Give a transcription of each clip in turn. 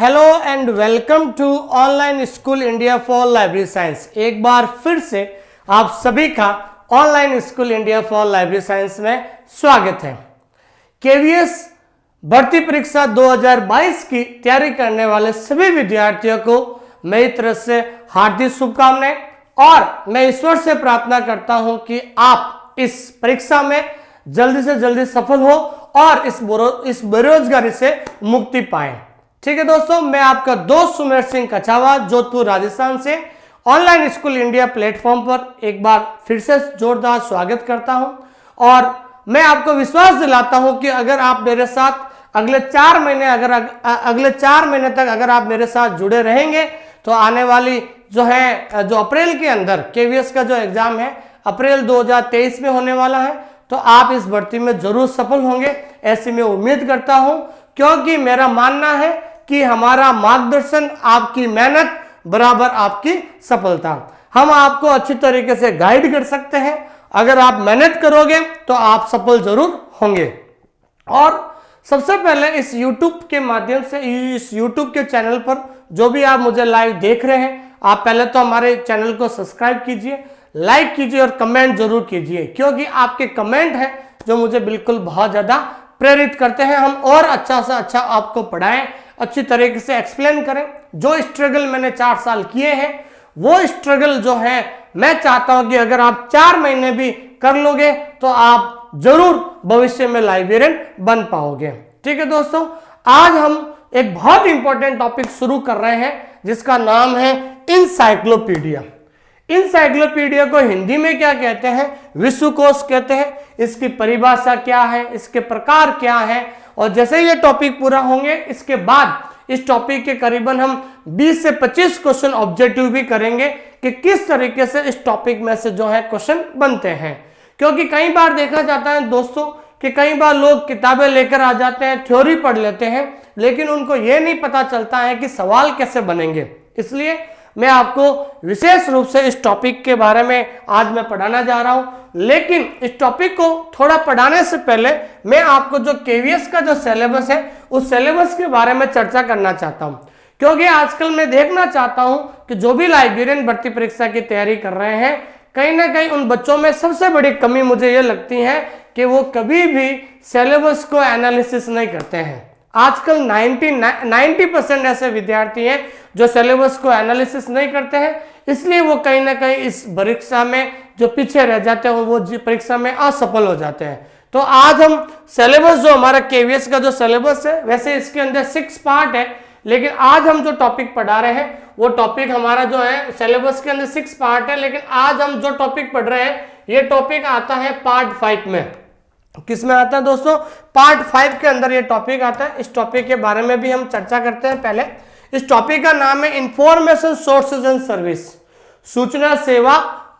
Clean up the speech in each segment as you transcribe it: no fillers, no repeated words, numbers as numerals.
Hello and welcome to online school India for library science. एक बार फिर से आप सभी का online school India for library science में स्वागत है। केवीएस भर्ती परीक्षा 2022 की तैयारी करने वाले सभी विद्यार्थियों को मेरी तरफ से हार्दिक शुभकामनाएं और मैं ईश्वर से प्रार्थना करता हूं कि आप इस परीक्षा में जल्दी से जल्दी सफल हो और इस बेरोजगारी से मुक्ति पाएं। ठीक है दोस्तों, मैं आपका दोस्त सुमेर सिंह कछावा जोधपुर राजस्थान से ऑनलाइन स्कूल इंडिया प्लेटफॉर्म पर एक बार फिर से जोरदार स्वागत करता हूं और मैं आपको विश्वास दिलाता हूं कि अगर आप मेरे साथ अगले 4 महीने तक अगर आप मेरे साथ जुड़े रहेंगे तो आने वाली जो अप्रैल के अंदर केवीएस का जो एग्जाम है अप्रैल 2023 में होने वाला है, तो आप इस भर्ती में जरूर सफल होंगे ऐसी मैं उम्मीद करता हूं, क्योंकि मेरा मानना है कि हमारा मार्गदर्शन आपकी मेहनत बराबर आपकी सफलता। हम आपको अच्छी तरीके से गाइड कर सकते हैं। अगर आप मेहनत करोगे तो आप सफल जरूर होंगे। और सबसे पहले इस YouTube के माध्यम से, इस YouTube के चैनल पर जो भी आप मुझे लाइव देख रहे हैं, आप पहले तो हमारे चैनल को सब्सक्राइब कीजिए, लाइक कीजिए और कमेंट जरूर कीजिए, क्योंकि आपके कमेंट हैं जो मुझे बिल्कुल बहुत ज्यादा प्रेरित करते हैं हम और अच्छा से अच्छा आपको पढ़ाएं, अच्छी तरीके से एक्सप्लेन करें। जो स्ट्रगल मैंने 4 साल किए हैं वो स्ट्रगल जो है मैं चाहता हूं कि अगर आप 4 महीने भी कर लोगे तो आप जरूर भविष्य में लाइब्रेरियन बन पाओगे। ठीक है दोस्तों, आज हम एक बहुत इंपॉर्टेंट टॉपिक शुरू कर रहे हैं जिसका नाम है इंसाइक्लोपीडिया। इंसाइक्लोपीडिया को हिंदी में क्या कहते हैं? विश्वकोश कहते हैं। इसकी परिभाषा क्या है, इसके प्रकार क्या है, और जैसे ये टॉपिक पूरा होंगे इसके बाद इस टॉपिक के करीबन हम 20 से 25 क्वेश्चन ऑब्जेक्टिव भी करेंगे कि किस तरीके से इस टॉपिक में से जो है क्वेश्चन बनते हैं। क्योंकि कई बार देखा जाता है दोस्तों कि कई बार लोग किताबें लेकर आ जाते हैं, थ्योरी पढ़ लेते हैं, लेकिन उनको ये नहीं पता चलता है कि सवाल कैसे बनेंगे। इसलिए मैं आपको विशेष रूप से इस टॉपिक के बारे में आज मैं पढ़ाना जा रहा हूं। लेकिन इस टॉपिक को थोड़ा पढ़ाने से पहले मैं आपको जो केवीएस का जो सिलेबस है उस सिलेबस के बारे में चर्चा करना चाहता हूं, क्योंकि आजकल मैं देखना चाहता हूं कि जो भी लाइब्रेरियन भर्ती परीक्षा की तैयारी कर रहे हैं, कहीं ना कहीं उन बच्चों में सबसे बड़ी कमी मुझे ये लगती है कि वो कभी भी सिलेबस को एनालिसिस नहीं करते हैं। आजकल 90% ऐसे विद्यार्थी हैं जो सिलेबस को एनालिसिस नहीं करते हैं, इसलिए वो कहीं ना कहीं इस परीक्षा में जो पीछे रह जाते हैं वो परीक्षा में असफल हो जाते हैं। तो आज हम सिलेबस जो हमारा केवीएस का जो सिलेबस है, वैसे इसके अंदर 6 पार्ट है, लेकिन आज हम जो टॉपिक पढ़ा रहे हैं वो टॉपिक हमारा जो है सिलेबस के अंदर 6 पार्ट है, लेकिन आज हम जो टॉपिक पढ़ रहे हैं ये टॉपिक आता है पार्ट 5 में। किस में आता है दोस्तों? पार्ट 5 के अंदर ये टॉपिक आता है। इस टॉपिक के बारे में भी हम चर्चा करते हैं। पहले इस टॉपिक का नाम है इंफॉर्मेशन सोर्सेज एंड सर्विस, सूचना सेवा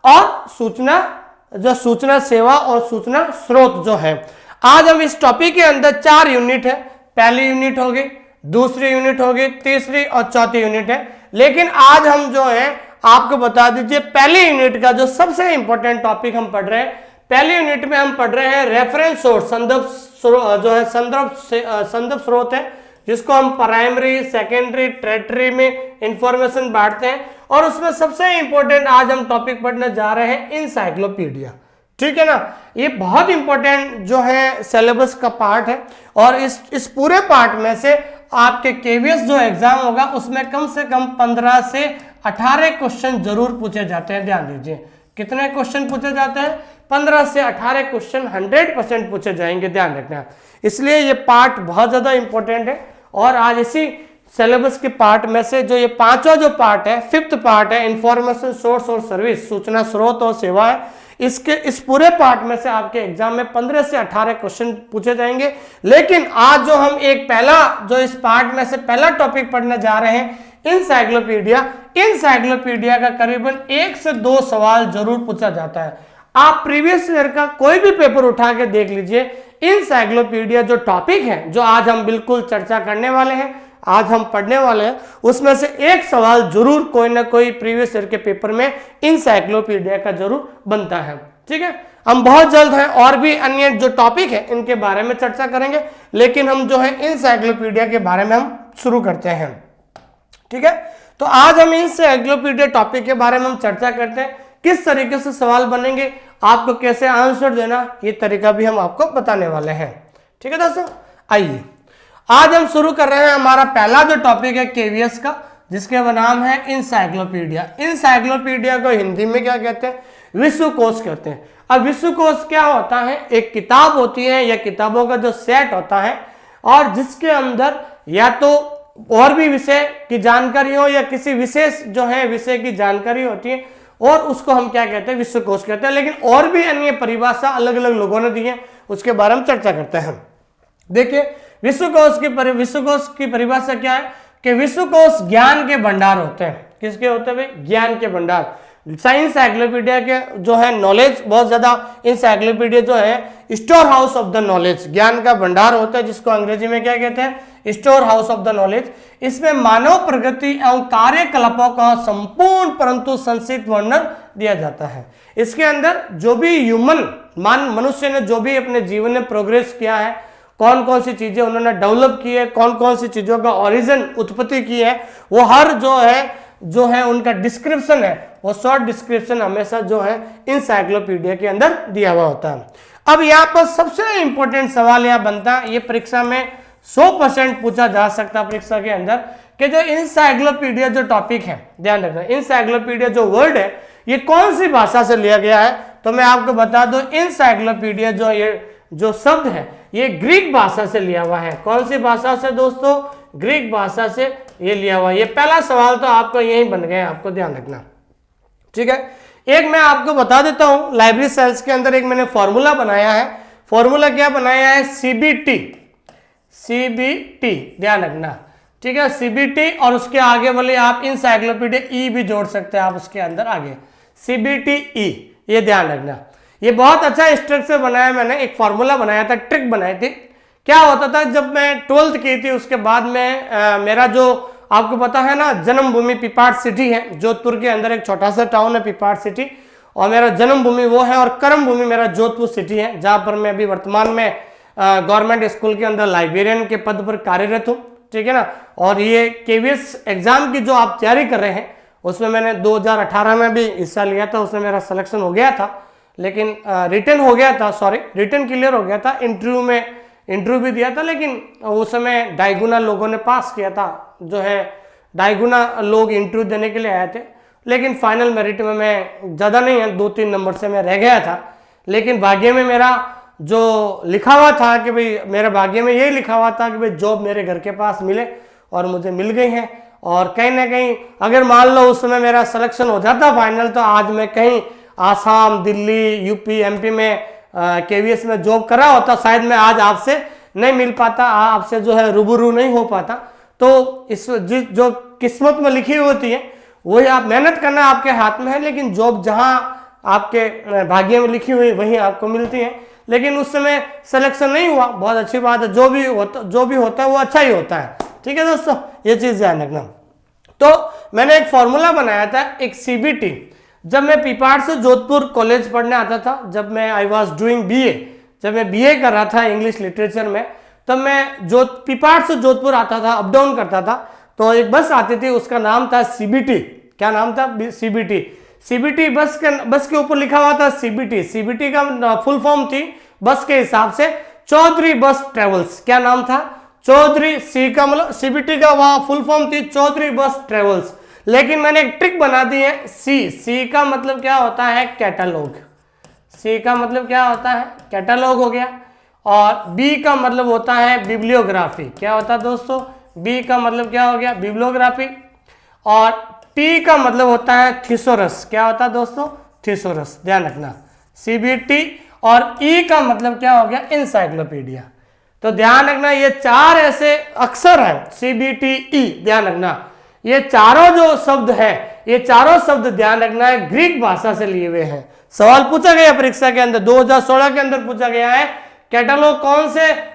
और सूचना सेवा और सूचना स्रोत जो है। आज हम इस टॉपिक के अंदर 4 यूनिट है। पहली यूनिट होगी, दूसरी यूनिट होगी, तीसरी और चौथी यूनिट है। लेकिन आज हम जो है आपको बता दीजिए पहली यूनिट का जो सबसे इंपॉर्टेंट टॉपिक हम पढ़ रहे हैं, पहली यूनिट में हम पढ़ रहे हैं रेफरेंस सोर्स, संदर्भ स्रोत है, जिसको हम प्राइमरी, सेकेंडरी, टर्टियरी में इंफॉर्मेशन बांटते हैं। और उसमें सबसे इंपॉर्टेंट आज हम टॉपिक पढ़ने जा रहे हैं इंसाइक्लोपीडिया। ठीक है ना, ये बहुत इंपॉर्टेंट जो है सिलेबस का पार्ट है और इस पूरे पार्ट में से आपके केवीएस जो एग्जाम होगा उसमें कम से कम 15 से 18 क्वेश्चन जरूर पूछे जाते हैं। ध्यान दीजिए, कितने क्वेश्चन पूछे जाते हैं? 15 से 18 क्वेश्चन 100% पूछे जाएंगे, ध्यान रखना। इसलिए ये पार्ट बहुत ज्यादा इंपॉर्टेंट है। और आज इसी सिलेबस के पार्ट में से जो ये 5वां जो पार्ट है, 5th पार्ट है, इंफॉर्मेशन सोर्स और सर्विस, सूचना स्रोत और सेवा है, इस पूरे पार्ट में से आपके एग्जाम में 15 से 18 क्वेश्चन पूछे जाएंगे। लेकिन आज जो हम इस पार्ट में से पहला टॉपिक पढ़ने जा रहे हैं इंसाइक्लोपीडिया का करीबन 1 से 2 सवाल जरूर पूछा जाता है। आप प्रीवियस ईयर का कोई भी पेपर उठा के देख लीजिए, इंसाइक्लोपीडिया जो टॉपिक है जो आज हम बिल्कुल चर्चा करने वाले हैं, आज हम पढ़ने वाले हैं, उसमें से एक सवाल जरूर कोई ना कोई प्रीवियस ईयर के पेपर में इंसाइक्लोपीडिया का जरूर बनता है। ठीक है, हम बहुत जल्द हैं और भी अन्य जो टॉपिक है इनके बारे में चर्चा करेंगे, लेकिन हम जो है इंसाइक्लोपीडिया के बारे में हम शुरू करते हैं। ठीक है, तो आज हम इंसाइक्लोपीडिया टॉपिक के बारे में हम चर्चा करते हैं, किस तरीके से सवाल बनेंगे, आपको कैसे आंसर देना, ये तरीका भी हम आपको बताने वाले हैं। ठीक है दोस्तों, आइए आज हम शुरू कर रहे हैं हमारा पहला जो टॉपिक है केवीएस का, जिसके नाम है इंसाइक्लोपीडिया। इंसाइक्लोपीडिया को हिंदी में क्या कहते हैं, विश्वकोश कहते हैं। अब विश्वकोश क्या होता है, एक किताब होती है या किताबों का जो सेट होता है, और जिसके अंदर या तो और भी विषय की जानकारी हो या किसी विशेष जो है विषय की जानकारी होती है, और उसको हम क्या कहते हैं, विश्वकोश कहते हैं। लेकिन और भी अन्य परिभाषा अलग अलग लोगों ने दी है, उसके बारे में चर्चा करते हैं। देखिए विश्वकोश की परिभाषा क्या है कि विश्वकोश ज्ञान के भंडार होते हैं। किसके होते हैं भाई, ज्ञान के भंडार। इंसाइक्लोपीडिया के जो है नॉलेज बहुत ज्यादा, इंसाइक्लोपीडिया जो है store house of the knowledge, ज्ञान का भंडार होता है, जिसको अंग्रेजी में क्या कहते हैं, store house of the knowledge. इसमें मानव प्रगति एवं कार्यकलापों का संपूर्ण परंतु संक्षिप्त वर्णन दिया जाता है। इसके अंदर जो भी मनुष्य ने जो भी अपने जीवन में प्रोग्रेस किया है, कौन कौन सी चीजें उन्होंने डेवलप की है, कौन कौन सी चीजों का ओरिजिन उत्पत्ति की है, वो हर जो है उनका डिस्क्रिप्शन है, वो शॉर्ट डिस्क्रिप्शन हमेशा जो है इंसाइक्लोपीडिया के अंदर दिया हुआ होता है। अब यहाँ पर सबसे इंपॉर्टेंट सवाल यहाँ बनता है, ये परीक्षा में 100% पूछा जा सकता है परीक्षा के अंदर, कि जो इंसाइक्लोपीडिया जो टॉपिक है, ध्यान रखना, इंसाइक्लोपीडिया जो वर्ड है ये कौन सी भाषा से लिया गया है। तो मैं आपको बता दूं, इंसाइक्लोपीडिया जो शब्द है ये ग्रीक भाषा से लिया हुआ है। कौन सी भाषा से दोस्तों, ग्रीक भाषा से ये लिया हुआ है। ये पहला सवाल तो आपको यही बन गया, आपको ध्यान रखना। ठीक है, एक मैं आपको बता देता हूं, लाइब्रेरी साइंस के अंदर एक मैंने फॉर्मूला बनाया है। फॉर्मूला क्या बनाया है, सीबीटी, ध्यान रखना। ठीक है, सीबीटी, और उसके आगे वाले आप इंसाइक्लोपीडिया ई भी जोड़ सकते हैं आप उसके अंदर आगे, सीबीटी, ये ध्यान रखना। ये बहुत अच्छा स्ट्रक्चर बनाया मैंने, एक फॉर्मूला बनाया था, ट्रिक बनाई थी। क्या होता था, जब मैं 12th की थी उसके बाद में मेरा जो आपको पता है ना, जन्मभूमि पिपाट सिटी है, जोधपुर के अंदर एक छोटा सा टाउन है पिपाट सिटी, और मेरा जन्मभूमि वो है, और कर्म भूमि मेरा जोधपुर सिटी है, जहां पर मैं अभी वर्तमान में गवर्नमेंट स्कूल के अंदर लाइब्रेरियन के पद पर कार्यरत हूँ। ठीक है ना, और ये केवीएस एग्जाम की जो आप तैयारी कर रहे हैं, उसमें मैंने 2018 में भी हिस्सा लिया था, उसमें मेरा सिलेक्शन हो गया था, लेकिन रिटर्न हो गया था, रिटर्न क्लियर हो गया था, इंटरव्यू भी दिया था, लेकिन उस समय डाइगुना लोगों ने पास किया था, जो है डाइगुना लोग इंटरव्यू देने के लिए आए थे, लेकिन फाइनल मेरिट में मैं ज़्यादा नहीं है, 2-3 नंबर से मैं रह गया था। लेकिन भाग्य में मेरा जो लिखा हुआ था कि भाई, मेरे भाग्य में यही लिखा हुआ था कि भाई जॉब मेरे घर के पास मिले, और मुझे मिल गई है। और कहीं ना कहीं अगर मान लो उस समय मेरा सिलेक्शन हो जाता फाइनल, तो आज मैं कहीं आसाम, दिल्ली, यूपी, एमपी में केवीएस में जॉब कर रहा होता, शायद मैं आज आपसे नहीं मिल पाता, आपसे जो है रूबरू नहीं हो पाता। तो इस जो किस्मत में लिखी हुई होती है वही आप मेहनत करना आपके हाथ में है, लेकिन जॉब जहां आपके भाग्य में लिखी हुई वही आपको मिलती है। लेकिन उस समय सिलेक्शन नहीं हुआ, बहुत अच्छी बात है, जो भी होता है वो अच्छा ही होता है। ठीक है दोस्तों, ये चीज ध्यान रखना। तो मैंने एक फॉर्मूला बनाया था, एक सीबीटी, जब मैं पिपाट से जोधपुर कॉलेज पढ़ने आता था, जब मैं आई वॉज डूइंग बीए, जब मैं बीए कर रहा था इंग्लिश लिटरेचर में, तब मैं पिपाट से जोधपुर आता था, अप डाउन करता था, तो एक बस आती थी, उसका नाम था सीबीटी। क्या नाम था, सीबीटी बस के ऊपर लिखा हुआ था सीबीटी का फुल फॉर्म थी बस के हिसाब से चौधरी बस ट्रेवल्स। क्या नाम था, चौधरी, सी का मतलब सीबीटी का वहां फुल फॉर्म थी चौधरी बस ट्रेवल्स। लेकिन मैंने एक ट्रिक बना दी है, सी का मतलब क्या होता है, कैटलॉग। सी का मतलब क्या होता है, कैटलॉग हो गया। और बी का मतलब होता है बिब्लियोग्राफी। क्या होता है दोस्तों, बी का मतलब क्या हो गया, बिब्लियोग्राफी। और टी का मतलब होता है थिसोरस। क्या होता है दोस्तों, थिसोरस, ध्यान रखना, सीबीटी। और ई का मतलब क्या हो गया, इंसाइक्लोपीडिया। तो ध्यान रखना, ये 4 ऐसे अक्षर हैं, सीबीटी, ई, ध्यान रखना। ये चारों जो शब्द है, ये चारों शब्द ध्यान रखना है ग्रीक भाषा से लिए हुए हैं। सवाल पूछा गया परीक्षा के अंदर, 2016 के अंदर पूछा गया है, कैटलॉग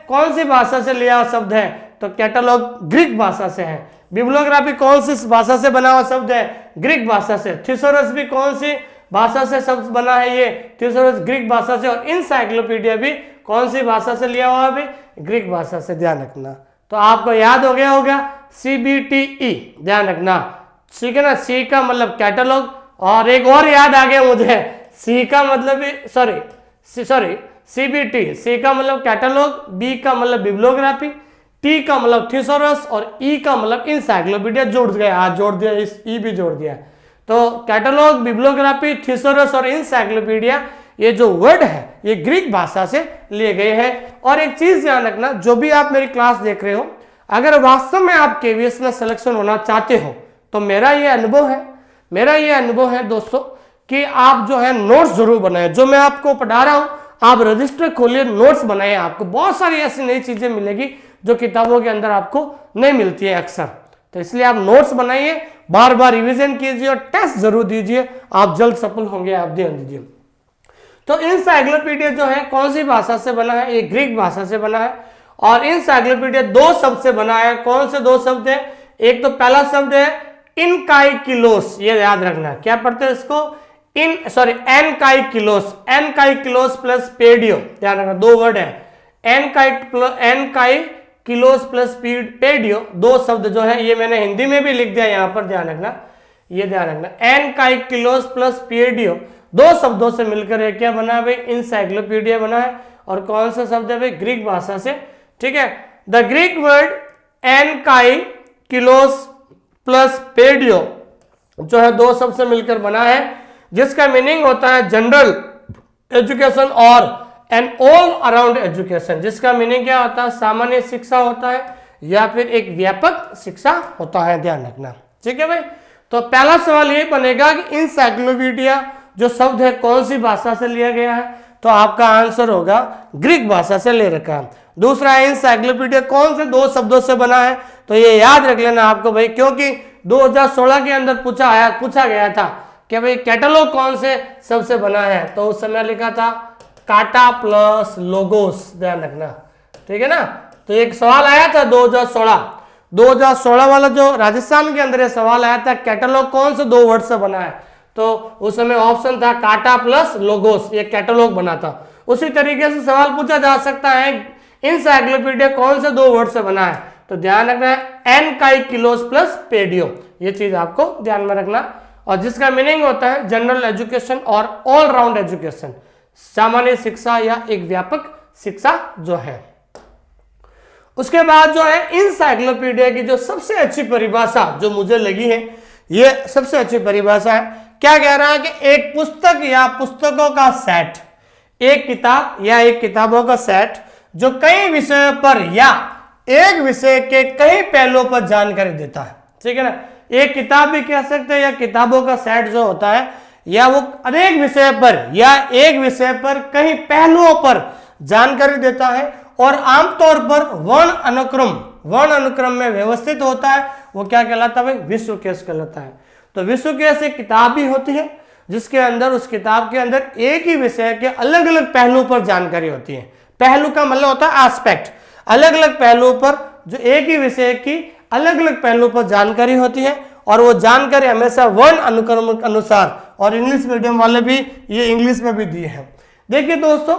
कौन सी भाषा से लिया शब्द है, तो कैटलॉग ग्रीक भाषा से है। बिब्लियोग्राफी कौन सी भाषा से बना हुआ शब्द है, ग्रीक भाषा से। थिसोरस भी कौन सी भाषा से शब्द बना है, ये थिसोरस ग्रीक भाषा से। और इंसाइक्लोपीडिया भी कौन सी भाषा से लिया हुआ है, भी ग्रीक भाषा से, ध्यान रखना। तो आपको याद हो गया होगा, CBTE, ध्यान रखना, ठीक है ना। C का मतलब कैटलॉग, और एक और याद आ गया मुझे, C का मतलब सॉरी CBT, C का मतलब कैटलॉग, B का मतलब बिब्लियोग्राफी, T का मतलब थिसोरस और E का मतलब इंसाइक्लोपीडिया। जुड़ गया, आज जोड़ दिया, इस E भी जोड़ दिया। तो कैटलॉग, बिब्लियोग्राफी, थिसोरस और इंसाइक्लोपीडिया, ये जो वर्ड है ये ग्रीक भाषा से लिए गए हैं। और एक चीज ध्यान रखना, जो भी आप मेरी क्लास देख रहे हो, अगर वास्तव में आप KVS में सिलेक्शन होना चाहते हो तो मेरा ये अनुभव है दोस्तों कि आप जो है नोट्स जरूर बनाएं। जो मैं आपको पढ़ा रहा हूं, आप रजिस्टर खोलिए, नोट्स बनाएं। आपको बहुत सारी ऐसी नई चीजें मिलेगी जो किताबों के अंदर आपको नहीं मिलती है अक्सर। तो इसलिए आप नोट्स बनाइए, बार बार रिवीजन कीजिए और टेस्ट जरूर दीजिए, आप जल्द सफल होंगे। आप ध्यान दीजिए। तो इंसाइक्लोपीडिया जो है कौन सी भाषा से बना है? ये ग्रीक भाषा से बना है। और इंसाइक्लोपीडिया दो शब्द से बना है। कौन से दो शब्द है? एक तो पहला शब्द है इनकाइकिलोस, ये याद रखना। क्या पढ़ते हैं इसको? एनकाइकिलोस प्लस पेडियो, ध्यान रखना, दो वर्ड है, एनकाइकिलोस प्लस पेडियो, दो शब्द जो है, ये मैंने हिंदी में भी लिख दिया यहां पर, ध्यान रखना, ये ध्यान रखना। एनकाइकिलोस प्लस पेडियो दो शब्दों से मिलकर है क्या बना है भाई? इंसाइक्लोपीडिया बना है। और कौन सा शब्द है भाई? ग्रीक भाषा से, ठीक है। द ग्रीक वर्ड एनकाइकिलोस प्लस पेडियो जो है दो शब्द से मिलकर बना है, जिसका मीनिंग होता है जनरल एजुकेशन और एन ऑल अराउंड एजुकेशन। जिसका मीनिंग क्या होता है? सामान्य शिक्षा होता है या फिर एक व्यापक शिक्षा होता है, ध्यान रखना, ठीक है भाई। तो पहला सवाल ये बनेगा कि इंसाइक्लोपीडिया जो शब्द है कौन सी भाषा से लिया गया है? तो आपका आंसर होगा ग्रीक भाषा से ले रखा है। दूसरा है इंसाइक्लोपीडिया कौन से दो शब्दों से बना है? तो ये याद रख लेना आपको भाई, क्योंकि 2016 के अंदर पूछा गया था कि भाई कैटलॉग कौन से शब्द से बना है, तो उस समय लिखा था काटा प्लस लोगोस, ध्यान रखना, ठीक है ना। तो एक सवाल आया था 2016 वाला जो राजस्थान के अंदर सवाल आया था, कैटलॉग कौन से दो वर्ड से बना है? तो उस समय ऑप्शन था काटा प्लस लोगोस, ये कैटलॉग बना था। उसी तरीके से सवाल पूछा जा सकता है इंसाइक्लोपीडिया कौन से दो वर्ड से बना है? तो ध्यान रखना है एनकाइकिलोस प्लस पेडियो, ये चीज आपको ध्यान में रखना। और जिसका मीनिंग होता है जनरल एजुकेशन और ऑल राउंड एजुकेशन, सामान्य शिक्षा या एक व्यापक शिक्षा जो है। उसके बाद जो है इंसाइक्लोपीडिया की जो सबसे अच्छी परिभाषा जो मुझे लगी है, ये सबसे अच्छी परिभाषा है। क्या कह रहा है कि एक पुस्तक या पुस्तकों का सेट, एक किताब या एक किताबों का सेट जो कई विषयों पर या एक विषय के कई पहलुओं पर जानकारी देता है, ठीक है ना। एक किताब भी कह सकते हैं या किताबों का सेट जो होता है, या वो अनेक विषय पर या एक विषय पर कई पहलुओं पर जानकारी देता है और आमतौर पर वर्ण अनुक्रम में व्यवस्थित होता है। वो क्या कहलाता है? विश्व केस कहलाता है। तो विश्व केस एक किताब भी होती है जिसके अंदर, उस किताब के अंदर एक ही विषय के अलग अलग पहलुओं पर जानकारी होती है। पहलू का मतलब होता है एस्पेक्ट, अलग अलग पहलुओं पर, जो एक ही विषय की अलग अलग पहलुओं पर जानकारी होती है। और वो जानकारी हमेशा वर्ण अनुक्रम अनुसार, और इंग्लिश मीडियम वाले भी ये इंग्लिश में भी दिए हैं। देखिए दोस्तों,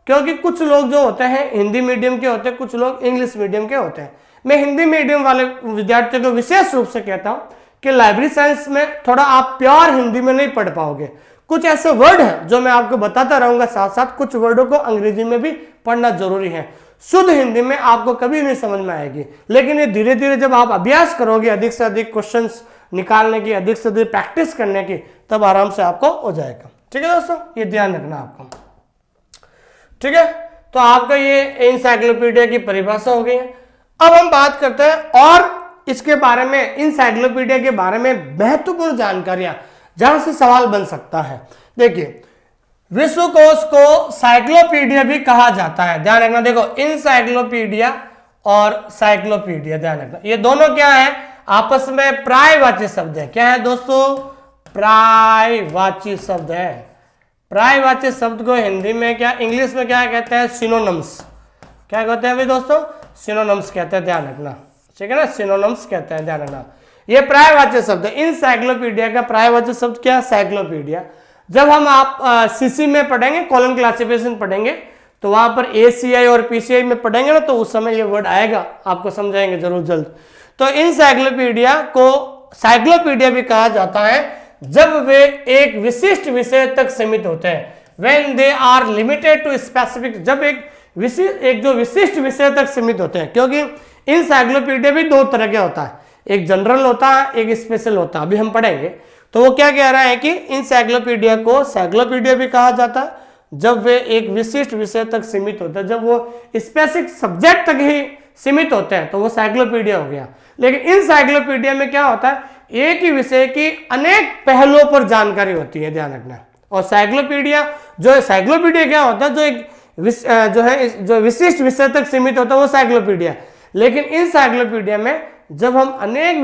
क्योंकि कुछ लोग जो होते हैं हिंदी मीडियम के होते हैं, कुछ लोग इंग्लिश मीडियम के होते हैं। मैं हिंदी मीडियम वाले विद्यार्थियों को विशेष रूप से कहता हूं कि लाइब्रेरी साइंस में थोड़ा आप प्योर हिंदी में नहीं पढ़ पाओगे। कुछ ऐसे वर्ड हैं जो मैं आपको बताता रहूंगा, साथ साथ कुछ वर्डों को अंग्रेजी में भी पढ़ना जरूरी है। शुद्ध हिंदी में आपको कभी नहीं समझ में आएगी, लेकिन ये धीरे धीरे जब आप अभ्यास करोगे, अधिक से अधिक क्वेश्चंस निकालने की, अधिक से अधिक प्रैक्टिस करने की, तब आराम से आपको हो जाएगा। ठीक है दोस्तों, ये ध्यान रखना आपको, ठीक है। तो आपका ये इंसाइक्लोपीडिया की परिभाषा हो गई है। अब हम बात करते हैं और इसके बारे में, इंसाइक्लोपीडिया के बारे में महत्वपूर्ण जानकारियां जहां से सवाल बन सकता है। देखिए, विश्वकोश को साइक्लोपीडिया भी कहा जाता है, ध्यान रखना। देखो, इंसाइक्लोपीडिया और साइक्लोपीडिया, ध्यान रखना, ये दोनों क्या है? आपस में प्रायवाची शब्द है। क्या है दोस्तों? प्रायवाची शब्द है। प्रायवाची शब्द को हिंदी में क्या, इंग्लिश में क्या कहते हैं? सिनोनिम्स। क्या कहते हैं भाई दोस्तों? सिनोनिम्स कहते हैं, ध्यान रखना, ठीक है ना। सिनोनिम्स कहते हैं, ध्यान रखना। ये प्रायवाची शब्द है। इंसाइक्लोपीडिया का प्रायवाची शब्द क्या है? साइक्लोपीडिया। जब हम आप सीसी में पढ़ेंगे, कॉलम क्लासिफिकेशन पढ़ेंगे, तो वहां पर ACI और PCI में पढ़ेंगे ना, तो उस समय ये वर्ड आएगा, आपको समझाएंगे जरूर जल्द। तो इंसाइक्लोपीडिया को साइक्लोपीडिया भी कहा जाता है जब वे एक विशिष्ट विषय तक सीमित होते हैं, when they are limited to specific, जब एक जो विशिष्ट विषय तक सीमित होते हैं। क्योंकि इंसाइक्लोपीडिया भी दो तरह के होता है, एक जनरल होता है, एक स्पेशल होता है, अभी हम पढ़ेंगे। तो वो क्या कह रहा है कि इंसाइक्लोपीडिया को साइक्लोपीडिया भी कहा जाता है जब वे एक विशिष्ट विषय तक सीमित होते हैं, जब वो स्पेसिफिक सब्जेक्ट तक ही सीमित होते हैं तो वो साइक्लोपीडिया हो गया। लेकिन इंसाइक्लोपीडिया में क्या होता है, एक ही विषय की अनेक पहलुओं पर जानकारी होती है, ध्यान रखना। और साइक्लोपीडिया क्या होता है, जो विशिष्ट विषय तक सीमित होता है वो साइक्लोपीडिया। लेकिन इंसाइक्लोपीडिया में जब हम अनेक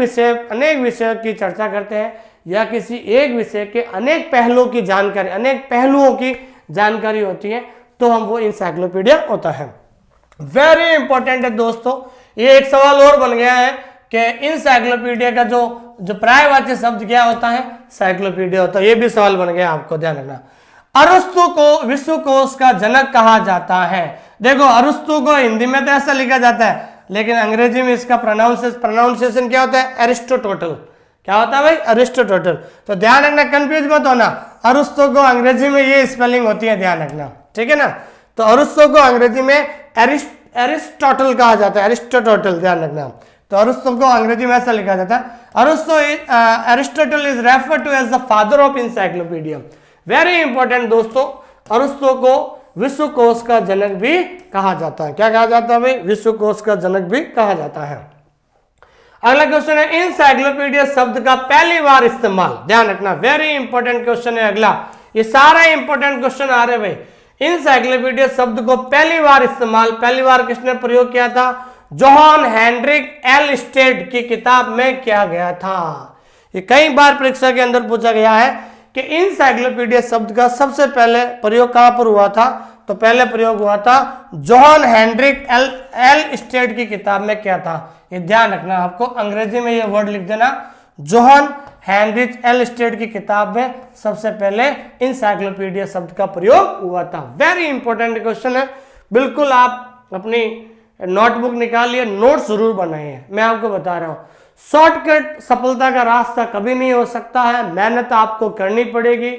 विषयों की चर्चा करते हैं या किसी एक विषय के अनेक पहलुओं की जानकारी होती है तो हम वो इंसाइक्लोपीडिया होता है। वेरी इंपॉर्टेंट है दोस्तों, ये एक सवाल और बन गया है कि इंसाइक्लोपीडिया का जो पर्यायवाची शब्द क्या होता है, साइक्लोपीडिया होता है। ये भी सवाल बन गया, आपको ध्यान रखना। अरस्तु को विश्वकोश का जनक कहा जाता है। देखो अरस्तु को हिंदी में तो ऐसा लिखा जाता है, लेकिन अंग्रेजी में इसका प्रोनाउंसिएशन क्या होता है, एरिस्टोटल। क्या होता है भाई, एरिस्टोटल। तो ध्यान रखना, कंफ्यूज मत होना, अरस्तु को अंग्रेजी में ये स्पेलिंग होती है, ध्यान रखना, ठीक है ना। तो अरस्तु को अंग्रेजी में एरिस्टोटल कहा जाता है, एरिस्टोटल, ध्यान रखना। तो अरस्तु को अंग्रेजी में ऐसा लिखा जाता है, Aristotle is referred to as the father of encyclopaedia. Very important दोस्तों, अरस्तु को विश्वकोश का जनक भी कहा जाता है। क्या कहा जाता है भाई, विश्वकोश का जनक भी कहा जाता है। अगला क्वेश्चन है, इंसाइक्लोपीडिया शब्द का पहली बार इस्तेमाल, ध्यान रखना, वेरी इंपॉर्टेंट क्वेश्चन है अगला। ये सारा इंपॉर्टेंट क्वेश्चन आ रहे भाई। इंसाइक्लोपीडिया शब्द को पहली बार किसने प्रयोग किया था, जॉन हेनरिक एल स्टेड की किताब में किया गया था। ये कई बार परीक्षा के अंदर पूछा गया है कि इंसाइक्लोपीडिया शब्द का सबसे पहले प्रयोग कहां पर हुआ था, तो पहले प्रयोग हुआ था जॉन हेनरिक एल स्टेड की किताब में क्या था। ये ध्यान रखना, आपको अंग्रेजी में ये वर्ड लिख देना, जॉन हेनरिक एल स्टेड की किताब में सबसे पहले इंसाइक्लोपीडिया शब्द का प्रयोग हुआ था। वेरी इंपॉर्टेंट क्वेश्चन है, बिल्कुल आप अपनी नोटबुक निकालिए, नोट जरूर बनाइए। मैं आपको बता रहा हूं, शॉर्टकट सफलता का रास्ता कभी नहीं हो सकता है, मेहनत आपको करनी पड़ेगी।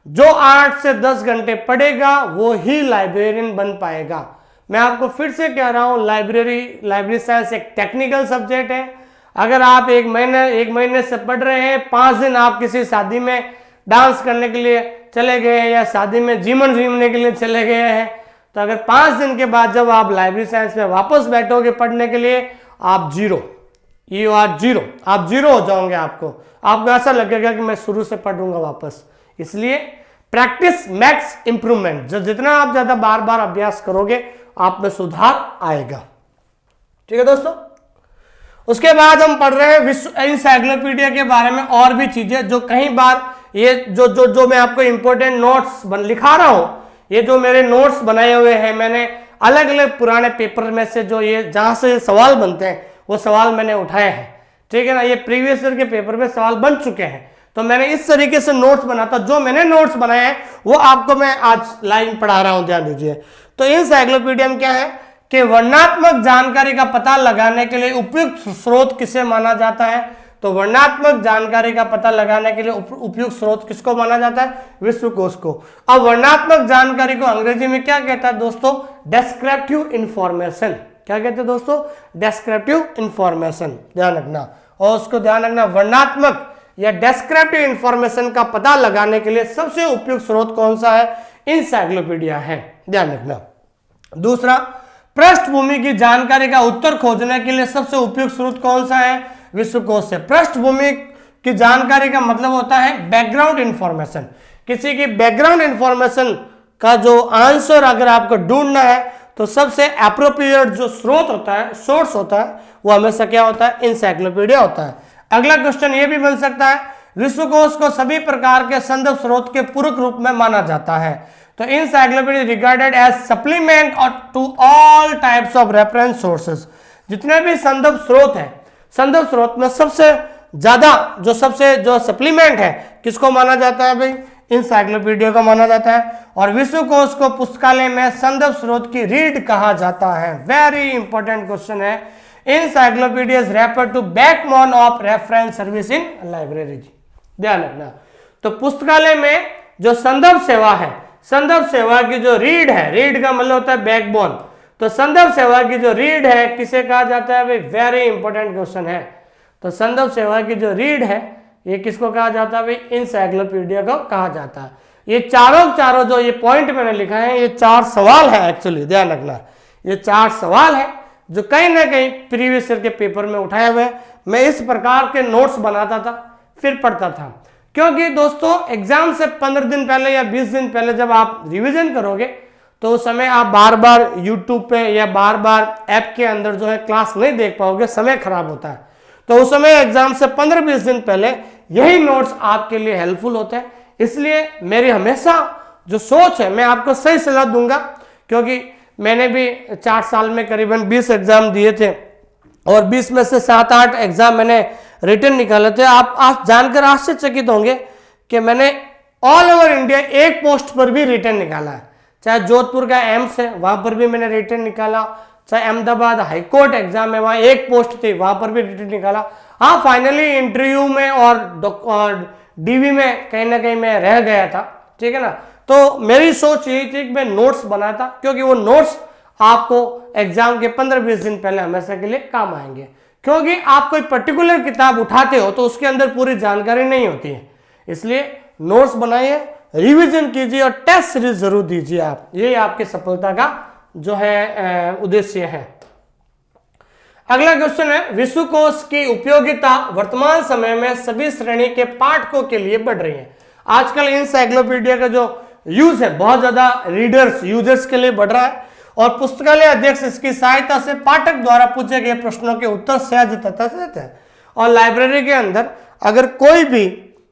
जो 8 से 10 घंटे पढ़ेगा वो ही लाइब्रेरियन बन पाएगा। मैं आपको फिर से कह रहा हूं, लाइब्रेरी साइंस एक टेक्निकल सब्जेक्ट है। अगर आप एक महीने से पढ़ रहे हैं, 5 दिन आप किसी शादी में डांस करने के लिए चले गए हैं या शादी में जीने के लिए चले गए हैं, तो अगर 5 दिन के बाद जब आप लाइब्रेरी साइंस में वापस बैठोगे पढ़ने के लिए, आप जीरो हो जाओगे। आपको ऐसा लगेगा कि मैं शुरू से पढ़ूंगा वापस। इसलिए प्रैक्टिस मेक्स इंप्रूवमेंट, जितना आप ज्यादा बार बार अभ्यास करोगे आप में सुधार आएगा। ठीक है दोस्तों, उसके बाद हम पढ़ रहे हैं विश्व इंसाइक्लोपीडिया के बारे में और भी चीजें जो कई बार ये जो मैं आपको इंपॉर्टेंट नोट्स लिखा रहा हूं, ये जो मेरे नोट्स बनाए हुए हैं, मैंने अलग अलग पुराने पेपर में से जो ये जहां से सवाल बनते हैं वो सवाल मैंने उठाए हैं। ठीक है ना, ये प्रीवियस ईयर के पेपर में सवाल बन चुके हैं, तो मैंने इस तरीके से नोट्स बनाता, जो मैंने नोट्स बनाए हैं वो आपको मैं आज लाइन पढ़ा रहा हूं, ध्यान दीजिए। तो इंसाइक्लोपीडिया में क्या है कि वर्णनात्मक जानकारी का पता लगाने के लिए उपयुक्त स्रोत किसे माना जाता है, तो वर्णनात्मक जानकारी का पता लगाने के लिए उपयुक्त स्रोत किसको माना जाता है, विश्वकोश को। अब वर्णनात्मक जानकारी को अंग्रेजी में क्या कहता है दोस्तों, डेस्क्रिप्टिव इंफॉर्मेशन। क्या कहते हैं दोस्तों, डेस्क्रिप्टिव इंफॉर्मेशन, ध्यान रखना। और उसको ध्यान रखना, वर्णनात्मक या डेस्क्रिप्टिव इंफॉर्मेशन का पता लगाने के लिए सबसे उपयुक्त स्रोत कौन सा है, इंसाइक्लोपीडिया है, ध्यान रखना। दूसरा, पृष्ठभूमि की जानकारी का उत्तर खोजने के लिए सबसे उपयुक्त स्रोत कौन सा है, विश्वकोश से। पृष्ठभूमि की जानकारी का मतलब होता है बैकग्राउंड इंफॉर्मेशन। किसी की बैकग्राउंड इंफॉर्मेशन का जो आंसर अगर आपको ढूंढना है तो सबसे एप्रोप्रिएट जो स्रोत होता है, सोर्स होता है, वो हमेशा क्या होता है, इंसाइक्लोपीडिया होता है। अगला क्वेश्चन ये भी बन सकता है, विश्वकोश को सभी प्रकार के संदर्भ स्रोत के पूरक रूप में माना जाता है। तो encyclopaedia regarded as supplement to all types of reference sources. जितने भी संदर्भ स्रोत हैं, संदर्भ स्रोत में सबसे ज्यादा जो सप्लीमेंट है किसको माना जाता है भाई, इंसाइक्लोपीडिया को माना जाता है। और विश्वकोश को पुस्तकालय में संदर्भ स्रोत की रीढ़ कहा जाता है। वेरी इंपॉर्टेंट क्वेश्चन है, encyclopedia is referred to backbone of reference service in library। ध्यान रखना। तो पुस्तकालय में जो संदर्भ सेवा है, संदर्भ सेवा की जो रीढ़ है, रीढ़ का मतलब होता है बैकबोन, तो संदर्भ सेवा की जो रीढ़ है किसे कहा जाता है भाई? वेरी इंपॉर्टेंट क्वेश्चन है। तो संदर्भ सेवा की जो रीढ़ है ये किसको कहा जाता है भाई? इंसाइक्लोपीडिया को कहा जाता है। ये चारों जो ये पॉइंट मैंने लिखा है, ये 4 सवाल है एक्चुअली, ध्यान रखना। ये 4 सवाल है जो कहीं ना कहीं प्रीवियस ईयर के पेपर में उठाए हुए। मैं इस प्रकार के नोट्स बनाता था, फिर पढ़ता था, क्योंकि दोस्तों एग्जाम से 15 दिन पहले या 20 दिन पहले जब आप रिवीजन करोगे तो उस समय आप बार बार यूट्यूब पे या बार बार ऐप के अंदर जो है क्लास नहीं देख पाओगे, समय खराब होता है। तो उस समय एग्जाम से 15-20 दिन पहले यही नोट्स आपके लिए हेल्पफुल होते हैं। इसलिए मेरी हमेशा जो सोच है, मैं आपको सही सलाह दूंगा, क्योंकि मैंने भी 4 साल में करीबन 20 एग्जाम दिए थे और 20 में से 7-8 एग्जाम मैंने रिटर्न निकाले थे। आप जानकर आश्चर्यचकित होंगे कि मैंने ऑल ओवर इंडिया एक पोस्ट पर भी रिटर्न निकाला है। चाहे जोधपुर का एम्स है, वहां पर भी मैंने रिटर्न निकाला, चाहे अहमदाबाद हाईकोर्ट एग्जाम है, वहां एक पोस्ट थी, वहां पर भी रिटर्न निकाला। हाँ, फाइनली इंटरव्यू में और डीवी में कहीं ना कहीं मैं रह गया था, ठीक है ना। तो मेरी सोच यही थी कि मैं नोट्स बनाता, क्योंकि वो नोट्स आपको एग्जाम के 15-20 दिन पहले हमेशा के लिए काम आएंगे। क्योंकि आप कोई पर्टिकुलर किताब उठाते हो तो उसके अंदर पूरी जानकारी नहीं होती है, इसलिए नोट्स बनाइए, रिवीजन कीजिए और टेस्ट सीरीज जरूर दीजिए आप। ये आपकी सफलता का जो है उद्देश्य है। अगला क्वेश्चन है, विश्वकोश की उपयोगिता वर्तमान समय में सभी श्रेणी के पाठकों के लिए बढ़ रही है। आजकल इंसाइक्लोपीडिया का जो यूज है बहुत ज्यादा रीडर्स यूजर्स के लिए बढ़ रहा है, और पुस्तकालय अध्यक्ष इसकी सहायता से पाठक द्वारा पूछे गए प्रश्नों के उत्तर सहज तथा देते हैं। और लाइब्रेरी के अंदर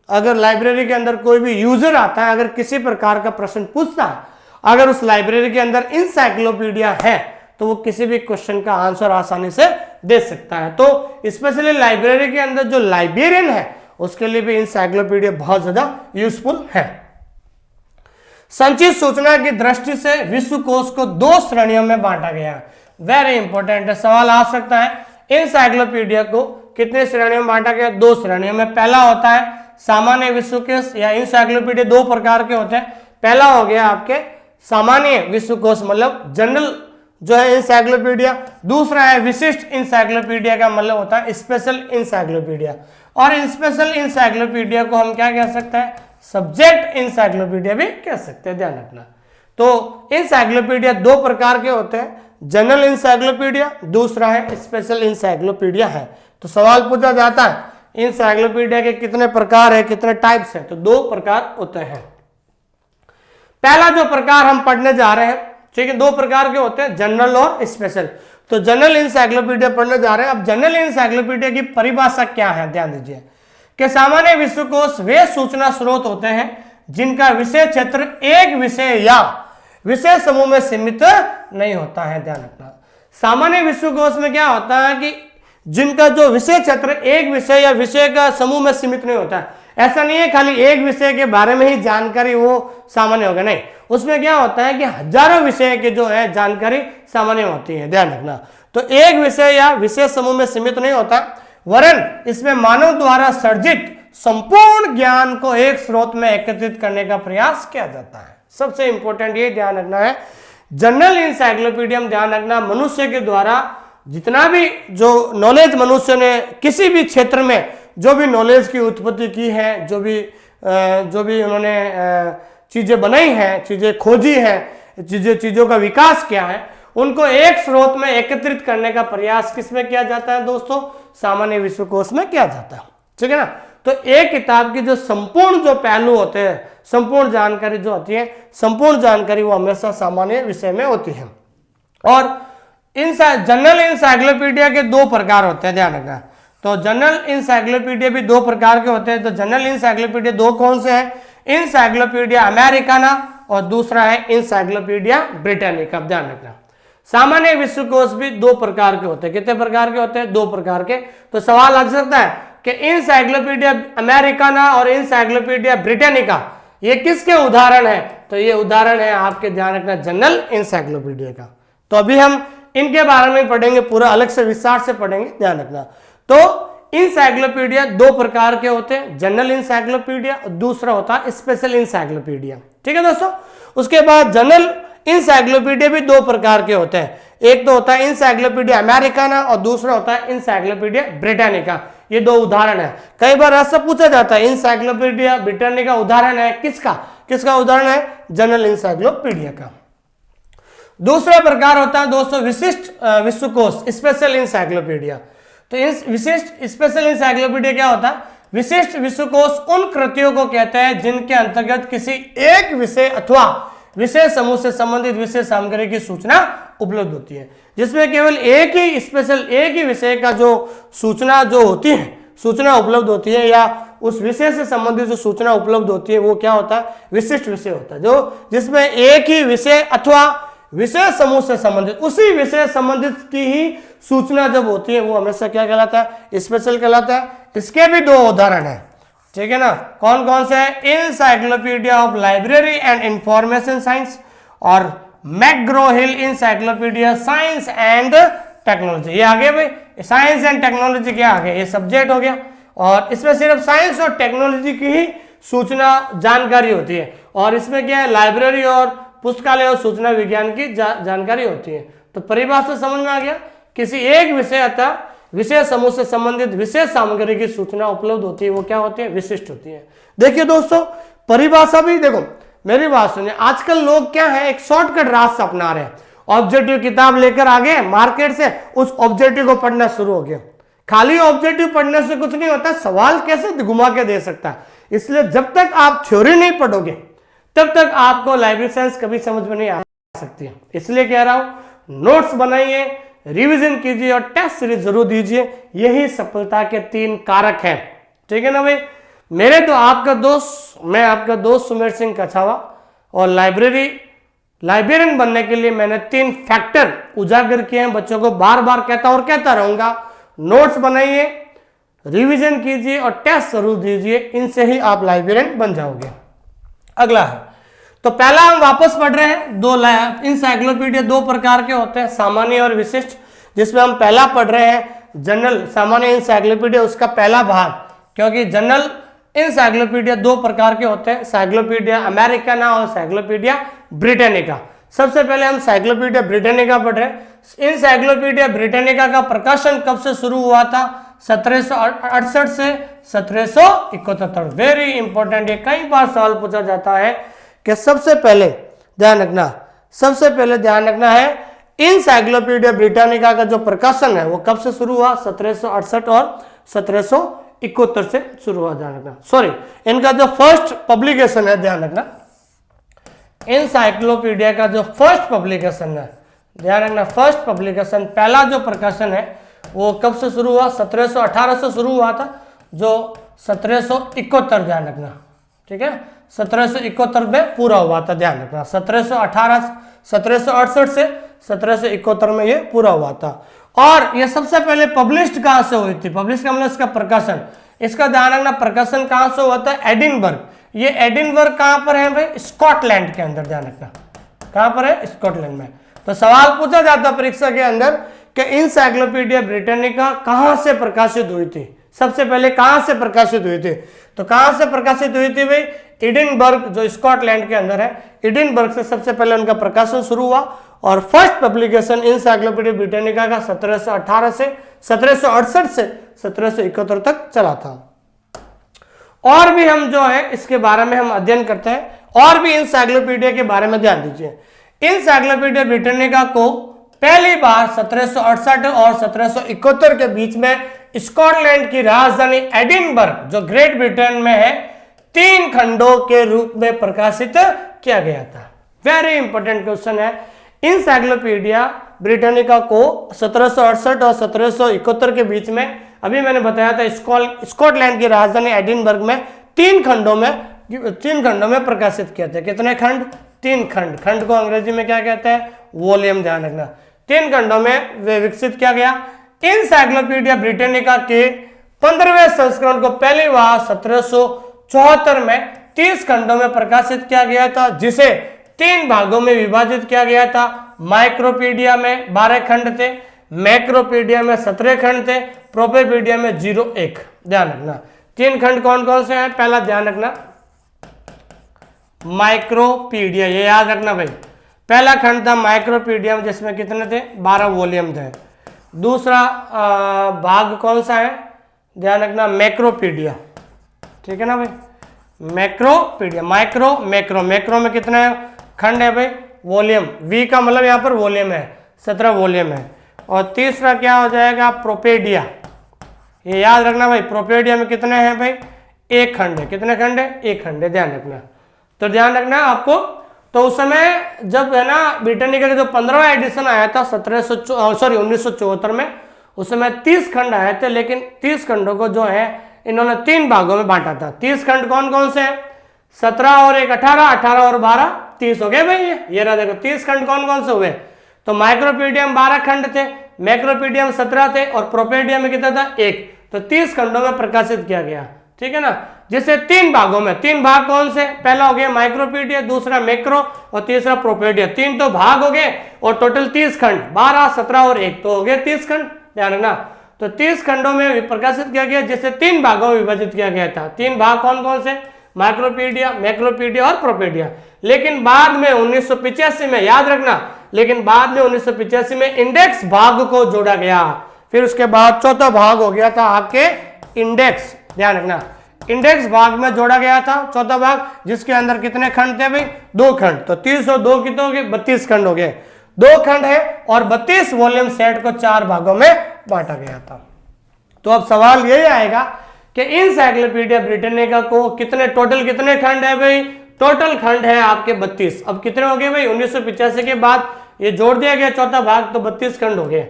अगर लाइब्रेरी के अंदर कोई भी यूजर आता है, अगर किसी प्रकार का प्रश्न पूछता है, अगर उस लाइब्रेरी के अंदर इंसाइक्लोपीडिया है तो वो किसी भी क्वेश्चन का आंसर आसानी से दे सकता है। तो स्पेशली लाइब्रेरी के अंदर जो लाइब्रेरियन है उसके लिए भी इंसाइक्लोपीडिया बहुत ज्यादा यूजफुल है। संचित सूचना की दृष्टि से विश्वकोश को 2 श्रेणियों में बांटा गया है। वेरी इंपॉर्टेंट है, सवाल आ सकता है इंसाइक्लोपीडिया को कितने श्रेणियों में बांटा गया? 2 श्रेणियों में। पहला होता है सामान्य विश्वकोश या इंसाइक्लोपीडिया, 2 प्रकार के होते हैं। पहला हो गया आपके सामान्य विश्वकोश, मतलब जनरल जो है इंसाइक्लोपीडिया। दूसरा है विशिष्ट इंसाइक्लोपीडिया, का मतलब होता है स्पेशल इंसाइक्लोपीडिया। और स्पेशल इंसाइक्लोपीडिया को हम क्या कह सकते हैं? सब्जेक्ट इंसाइक्लोपीडिया भी कह सकते हैं, ध्यान रखना। तो इंसाइक्लोपीडिया 2 प्रकार के होते हैं, जनरल इंसाइक्लोपीडिया, दूसरा है स्पेशल इंसाइक्लोपीडिया है। तो सवाल पूछा जाता है इंसाइक्लोपीडिया के कितने प्रकार है, कितने टाइप्स हैं? तो 2 प्रकार होते हैं। पहला जो प्रकार हम पढ़ने जा रहे हैं, ठीक है, 2 प्रकार के होते हैं, जनरल और स्पेशल। तो जनरल इंसाइक्लोपीडिया पढ़ने जा रहे हैं। अब जनरल इंसाइक्लोपीडिया की परिभाषा क्या है, ध्यान दीजिए कि सामान्य विश्वकोश वे सूचना स्रोत होते हैं जिनका विषय क्षेत्र एक विषय या विषय समूह में सीमित नहीं होता है, ध्यान रखना। सामान्य विश्वकोश में क्या होता है कि जिनका जो विषय क्षेत्र एक विषय या विषय का समूह में सीमित नहीं होता है। ऐसा नहीं है खाली एक विषय के बारे में ही जानकारी वो सामान्य होगा, नहीं, उसमें क्या होता है कि हजारों विषय के जो है जानकारी सामान्य होती है, ध्यान रखना। तो एक विषय या विषय समूह में सीमित नहीं होता, वरन इसमें मानव द्वारा सर्जित संपूर्ण ज्ञान को एक स्रोत में एकत्रित करने का प्रयास किया जाता है। सबसे इंपॉर्टेंट ये ध्यान रखना है, जनरल इंसाइक्लोपीडिया में ध्यान रखना, मनुष्य के द्वारा जितना भी जो नॉलेज मनुष्य ने किसी भी क्षेत्र में जो भी नॉलेज की उत्पत्ति की है, जो भी उन्होंने चीजें बनाई हैं, चीजें खोजी हैं, चीजों का विकास किया है, उनको एक स्रोत में एकत्रित करने का प्रयास किसमें किया जाता है दोस्तों? सामान्य विश्वकोश में किया जाता है, ठीक है ना। तो एक किताब की जो संपूर्ण जो पहलू होते हैं, संपूर्ण जानकारी जो होती है, संपूर्ण जानकारी वो हमेशा सामान्य विषय में होती है। और जनरल इंसाइक्लोपीडिया के 2 प्रकार होते हैं, ध्यान रखना। तो जनरल इंसाइक्लोपीडिया भी 2 प्रकार के होते हैं। तो जनरल इंसाइक्लोपीडिया 2 कौन से हैं? इंसाइक्लोपीडिया अमेरिकाना और दूसरा है इंसाइक्लोपीडिया ब्रिटानिका, ध्यान रखना। सामान्य विश्वकोश भी 2 प्रकार के होते हैं। कितने प्रकार के होते हैं? 2 प्रकार के। तो सवाल आ सकता है कि इंसाइक्लोपीडिया अमेरिकाना और इंसाइक्लोपीडिया ब्रिटानिका ये किसके उदाहरण है? तो ये उदाहरण है आपके, ध्यान रखना, जनरल इंसाइक्लोपीडिया का। तो अभी हम इनके बारे में पढ़ेंगे, पूरा अलग से विस्तार से पढ़ेंगे, ध्यान रखना। तो इंसाइक्लोपीडिया दो प्रकार के होते हैं, जनरल इंसाइक्लोपीडिया, दूसरा होता है स्पेशल इंसाइक्लोपीडिया। ठीक है दोस्तों। उसके बाद जनरल इंसाइक्लोपीडिया भी दो प्रकार के होते हैं, एक तो होता है इंसाइक्लोपीडिया अमेरिकाना और दूसरा होता है इंसाइक्लोपीडिया ब्रिटानिका। ये दो उदाहरण है, कई बार ऐसा पूछा जाता है इंसाइक्लोपीडिया ब्रिटानिका उदाहरण है किसका, किसका उदाहरण है, जनरल इंसाइक्लोपीडिया का। दूसरा प्रकार होता है दोस्तों विशिष्ट विश्वकोश, स्पेशल इंसाइक्लोपीडिया। तो इस विशिष्ट स्पेशल इंसाइक्लोपीडिया क्या होता है, विशिष्ट विश्वकोश उन कृतियों को कहते हैं जिनके अंतर्गत किसी एक विषय अथवा विषय समूह से संबंधित विषय सामग्री की सूचना उपलब्ध होती है, जिसमें केवल एक ही स्पेशल, एक ही विषय का जो सूचना जो होती है, सूचना उपलब्ध होती है, या उस विषय से संबंधित जो सूचना उपलब्ध होती है वो क्या होता है, विशिष्ट विषय होता है, जो जिसमें एक ही विषय अथवा विषय समूह से संबंधित, उसी विषय संबंधित की ही सूचना जब होती है वो हमेशा क्या कहलाता है, स्पेशल कहलाता है। इसके भी दो उदाहरण है, ठीक है ना, कौन कौन से है, encyclopedia of library and information science और McGraw hill encyclopedia science and technology. ये आगे भाई साइंस एंड टेक्नोलॉजी क्या आ गया, ये सब्जेक्ट हो गया, और इसमें सिर्फ साइंस और टेक्नोलॉजी की ही सूचना जानकारी होती है, और इसमें क्या है, लाइब्रेरी और पुस्तकालय और सूचना विज्ञान की जानकारी होती है। तो परिभाषा समझ में आ गया, किसी एक विषय अथवा विषय समूह से संबंधित विशेष सामग्री की सूचना उपलब्ध होती है वो क्या होती है, विशिष्ट होती है। देखिए दोस्तों परिभाषा भी देखो, मेरी बात सुनिए, आजकल लोग क्या है, एक शॉर्टकट रास्ता अपना रहे हैं, ऑब्जेक्टिव किताब लेकर आ गए मार्केट से, उस ऑब्जेक्टिव को पढ़ना शुरू हो गया। खाली ऑब्जेक्टिव पढ़ने से कुछ नहीं होता, सवाल कैसे घुमा के दे सकता है। इसलिए जब तक आप थ्योरी नहीं पढ़ोगे तब तक आपको लाइब्रेरी साइंस कभी समझ में नहीं आ सकती है। इसलिए कह रहा हूं नोट्स बनाइए, रिवीजन कीजिए और टेस्ट सीरीज जरूर दीजिए, यही सफलता के 3 कारक हैं। ठीक है ना भाई। मेरे तो आपका दोस्त, मैं आपका दोस्त सुमेर सिंह कछावा, और लाइब्रेरियन बनने के लिए मैंने 3 फैक्टर उजागर किए हैं, बच्चों को बार बार कहता और कहता रहूंगा। नोट्स बनाइए, रिवीजन कीजिए और टेस्ट जरूर दीजिए, इनसे ही आप लाइब्रेरियन बन जाओगे। अगला है, तो पहला हम वापस पढ़ रहे हैं, दो इंसाइक्लोपीडिया दो प्रकार के होते हैं, सामान्य और विशिष्ट, जिसमें हम पहला पढ़ रहे हैं जनरल सामान्य इंसाइक्लोपीडिया, उसका पहला भाग, क्योंकि जनरल इंसाइक्लोपीडिया दो प्रकार के होते हैं, साइक्लोपीडिया अमेरिकाना और साइक्लोपीडिया ब्रिटानिका। सबसे पहले हम साइक्लोपीडिया ब्रिटानिका पढ़ रहे हैं। इंसाइक्लोपीडिया ब्रिटानिका का प्रकाशन कब से शुरू हुआ था, 1768 से 1771। वेरी इंपॉर्टेंट, ये कई बार सवाल पूछा जाता है कि सबसे पहले ध्यान रखना है इंसाइक्लोपीडिया ब्रिटानिका का जो प्रकाशन है वो कब से शुरू हुआ, 1768 और 1771 से शुरू हुआ। ध्यान रखना, सॉरी, इनका जो फर्स्ट पब्लिकेशन है, ध्यान रखना, इंसाइक्लोपीडिया का जो फर्स्ट पब्लिकेशन है, ध्यान रखना, फर्स्ट पब्लिकेशन पहला जो प्रकाशन है वो कब से शुरू हुआ, 1718 से शुरू हुआ था, जो 1771, ध्यान रखना, ठीक है, 1771 में पूरा हुआ था। ध्यान रखना, 1768 से 1771 में ये पूरा हुआ था। और ये सबसे पहले पब्लिश्ड कहां से हुई थी, पब्लिश का मतलब इसका प्रकाशन, इसका ध्यान रखना, प्रकाशन कहां से हुआ था, एडिनबर्ग। ये एडिनबर्ग कहां पर है भाई, स्कॉटलैंड के अंदर। ध्यान रखना, कहां पर है, स्कॉटलैंड में। तो सवाल पूछा जाता परीक्षा के अंदर कि इंसाइक्लोपीडिया ब्रिटानिका कहां से प्रकाशित हुई थी, सबसे पहले कहां से प्रकाशित हुई थी, तो कहां से प्रकाशित हुई थी भाई, एडिनबर्ग जो स्कॉटलैंड के अंदर है, एडिनबर्ग से सबसे पहले उनका प्रकाशन शुरू हुआ। और फर्स्ट पब्लिकेशन इंसाइक्लोपीडिया ब्रिटानिका का 1768 से 1771 तक चला था। और भी हम जो है इसके बारे में हम अध्ययन करते हैं, और भी इंसाइक्लोपीडिया के बारे में ध्यान दीजिए। इंसाइक्लोपीडिया ब्रिटानिका को पहली बार 1768 और 1771 के बीच में स्कॉटलैंड की राजधानी एडिनबर्ग जो ग्रेट ब्रिटेन में है 3 खंडों के रूप में प्रकाशित किया गया था। वेरी इंपॉर्टेंट क्वेश्चन है। इंसाइक्लोपीडिया ब्रिटानिका को 1768 और 1771 के बीच में, अभी मैंने बताया था, स्कॉटलैंड की राजधानी एडिनबर्ग में 3 खंडों में प्रकाशित किया था। कितने खंड, 3 खंड। खंड को अंग्रेजी में क्या कहते हैं, वॉल्यूम। ध्यान रखना, 3 खंडों में वे विकसित किया गया। इंसाइक्लोपीडिया ब्रिटानिका के 15वें संस्करण को पहली बार 1774 में 30 खंडों में प्रकाशित किया गया था, जिसे तीन भागों में विभाजित किया गया था। माइक्रोपीडिया में 12 खंड थे, मैक्रोपीडिया में 17 खंड थे, प्रोपेपीडिया में 0-1। ध्यान रखना तीन खंड कौन कौन से हैं। पहला ध्यान रखना माइक्रोपीडिया, ये याद रखना भाई। पहला खंड था माइक्रोपीडिया में जिसमें कितने थे 12 वॉल्यूम थे। दूसरा भाग कौन सा है, ध्यान रखना मैक्रोपीडिया, ठीक है ना भाई। मैक्रोपीडिया, माइक्रो मैक्रो, मैक्रो में कितने खंड है भाई, वॉल्यूम, वी का मतलब यहाँ पर वॉल्यूम है, 17 वॉल्यूम है। और तीसरा क्या हो जाएगा प्रोपेडिया, ये याद रखना भाई। प्रोपेडिया में कितने हैं भाई, एक खंड है। कितने खंड है, एक खंड है, ध्यान रखना। तो ध्यान रखना आपको। तो उस समय जब है ना ब्रिटानिका का जो 15वां एडिशन आया था 1974 में, उस समय 30 खंड आए थे, लेकिन 30 खंडों को जो है इन्होंने 3 भागों में बांटा था। 30 खंड कौन कौन से हैं, 17 और 1 18, 18 और 12 30 हो गए भाई। ये रहा देखो 30 खंड कौन कौन से हुए। तो माइक्रोपीडिया में 12 खंड थे, मैक्रोपीडिया में 17 थे और प्रोपेडिया में कितना था 1। तो 30 खंडों में प्रकाशित किया गया, ठीक है ना। जिसे 3 भागों में, 3 भाग कौन से, पहला हो गया माइक्रोपीडिया, दूसरा मैक्रो और तीसरा प्रोपेडिया। 3 तो भाग हो गए और टोटल 30 खंड, 12 17 और 1 तो हो गए 30 खंड, ध्यान रखना। तो 30 खंडों में प्रकाशित किया गया, जिसे 3 भागों में विभाजित किया गया था। 3 भाग कौन कौन से, माइक्रोपीडिया, मैक्रोपीडिया और प्रोपेडिया। लेकिन बाद में 1985 में, याद रखना, लेकिन बाद में 1985 में इंडेक्स भाग को जोड़ा गया। फिर उसके बाद चौथा भाग हो गया था आपके इंडेक्स, ध्यान रखना, इंडेक्स भाग में जोड़ा गया था चौथा भाग, जिसके अंदर कितने खंड थे भाई, 2 खंड। तो 30 और 2 कितने हो गए, 32 खंड हो गए। 2 खंड है और 32 वॉल्यूम सेट को 4 भागों में बांटा गया था। तो अब सवाल यही आएगा कि इनसाइक्लोपीडिया ब्रिटानिका को कितने टोटल कितने खंड है भाई, टोटल खंड है आपके 32। अब कितने हो गए भाई, 1985 के बाद ये जोड़ दिया गया चौथा भाग, तो 32 खंड हो गए।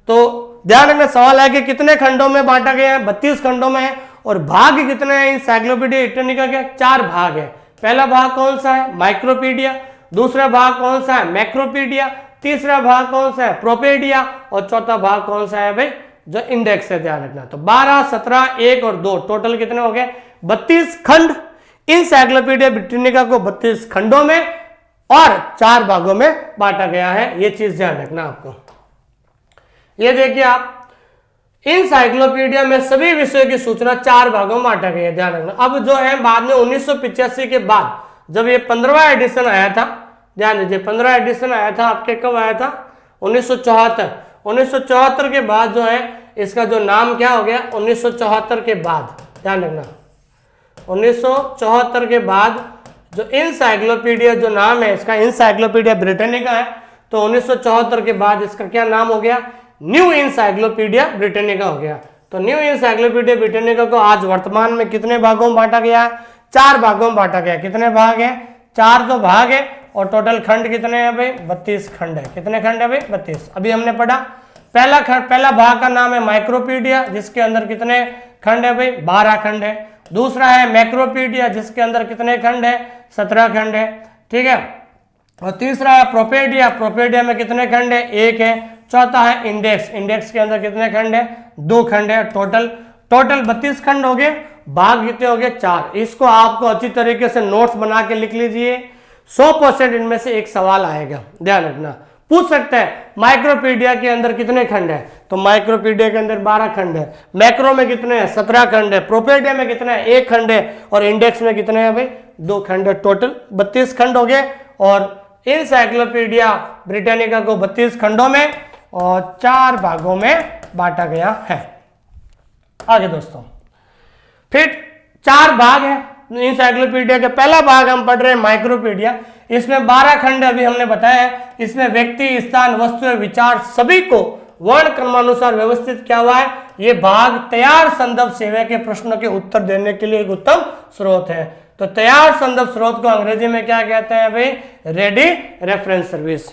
तो ध्यान रखना सवाल है कि कितने खंडों में बांटा गया है, 32 खंडों में है। और भाग कितने हैं इनसाइक्लोपीडिया ब्रिटानिका के, 4 भाग है। पहला भाग कौन सा है, माइक्रोपीडिया, दूसरा भाग कौन सा है, मैक्रोपीडिया, तीसरा भाग कौन सा है, प्रोपेडिया, और चौथा भाग कौन सा है भाई, जो इंडेक्स है, ध्यान रखना। तो 12 17 1 और 2 टोटल कितने हो गए, 32 खंड। इनसाइक्लोपीडिया ब्रिटानिका को 32 खंडों में और 4 भागों में बांटा गया है, ये चीज ध्यान रखना आपको। ये देखिए आप, इनसाइक्लोपीडिया में सभी विषयों की सूचना 4 भागों में बांटा गया है, ध्यान रखना। अब जो है बाद में 1985 के बाद जब ये 15वां एडिशन आया था, ध्यान दीजिए 15वां एडिशन आया था आपके, कब आया था, 1974। 1974 के बाद जो है इसका जो नाम क्या हो गया, 1974 के बाद, ध्यान रखना, 1974 के बाद जो इनसाइक्लोपीडिया जो नाम है इसका, इनसाइक्लोपीडिया ब्रिटानिका है। तो 1974 के बाद इसका क्या नाम हो गया, न्यू इनसाइक्लोपीडिया ब्रिटानिका हो गया। तो न्यू इनसाइक्लोपीडिया ब्रिटानिका को आज वर्तमान में कितने भागों में बांटा गया है, 4 भागों में बांटा गया। कितने भाग है, 4 तो भाग है और टोटल खंड कितने हैं भाई, 32 खंड है। कितने खंड है भाई, 32। अभी हमने पढ़ा पहला भाग का नाम है माइक्रोपीडिया, जिसके अंदर कितने खंड है भाई, 12 खंड है। दूसरा है मैक्रोपीडिया, जिसके अंदर कितने खंड है, 17 खंड है, ठीक है। और तीसरा है प्रोपेडिया, प्रोपेडिया में कितने खंड है, 1 है। चौथा है इंडेक्स, इंडेक्स के अंदर कितने खंड है, 2 खंड है। टोटल 32 खंड हो गए, भाग कितने हो गए, 4। इसको आपको अच्छी तरीके से नोट्स बना के लिख लीजिए, 100% इनमें से एक सवाल आएगा, ध्यान रखना। पूछ सकता है माइक्रोपीडिया के अंदर कितने खंड है, तो माइक्रोपीडिया के अंदर 12 खंड है। मैक्रो में कितने हैं, 17 खंड है। प्रोपेडिया में कितने हैं, 1 खंड है। और इंडेक्स में कितने हैं भाई, 2 खंड है। टोटल 32 खंड हो गए। और इनसाइक्लोपीडिया ब्रिटानिका को 32 खंडों में और 4 भागों में बांटा गया है। आगे दोस्तों, फिर 4 भाग है इनसाइक्लोपीडिया के। पहला भाग हम पढ़ रहे हैं माइक्रोपीडिया, इसमें 12 खंड अभी हमने बताया है। इसमें व्यक्ति, स्थान, वस्तु और विचार सभी को वर्ण क्रमानुसार व्यवस्थित किया हुआ है। ये भाग तैयार संदर्भ सेवा के प्रश्नों के उत्तर देने के लिए एक उत्तम स्रोत है। तो तैयार संदर्भ स्रोत को अंग्रेजी में क्या कहते हैं भाई, रेडी रेफरेंस सर्विस।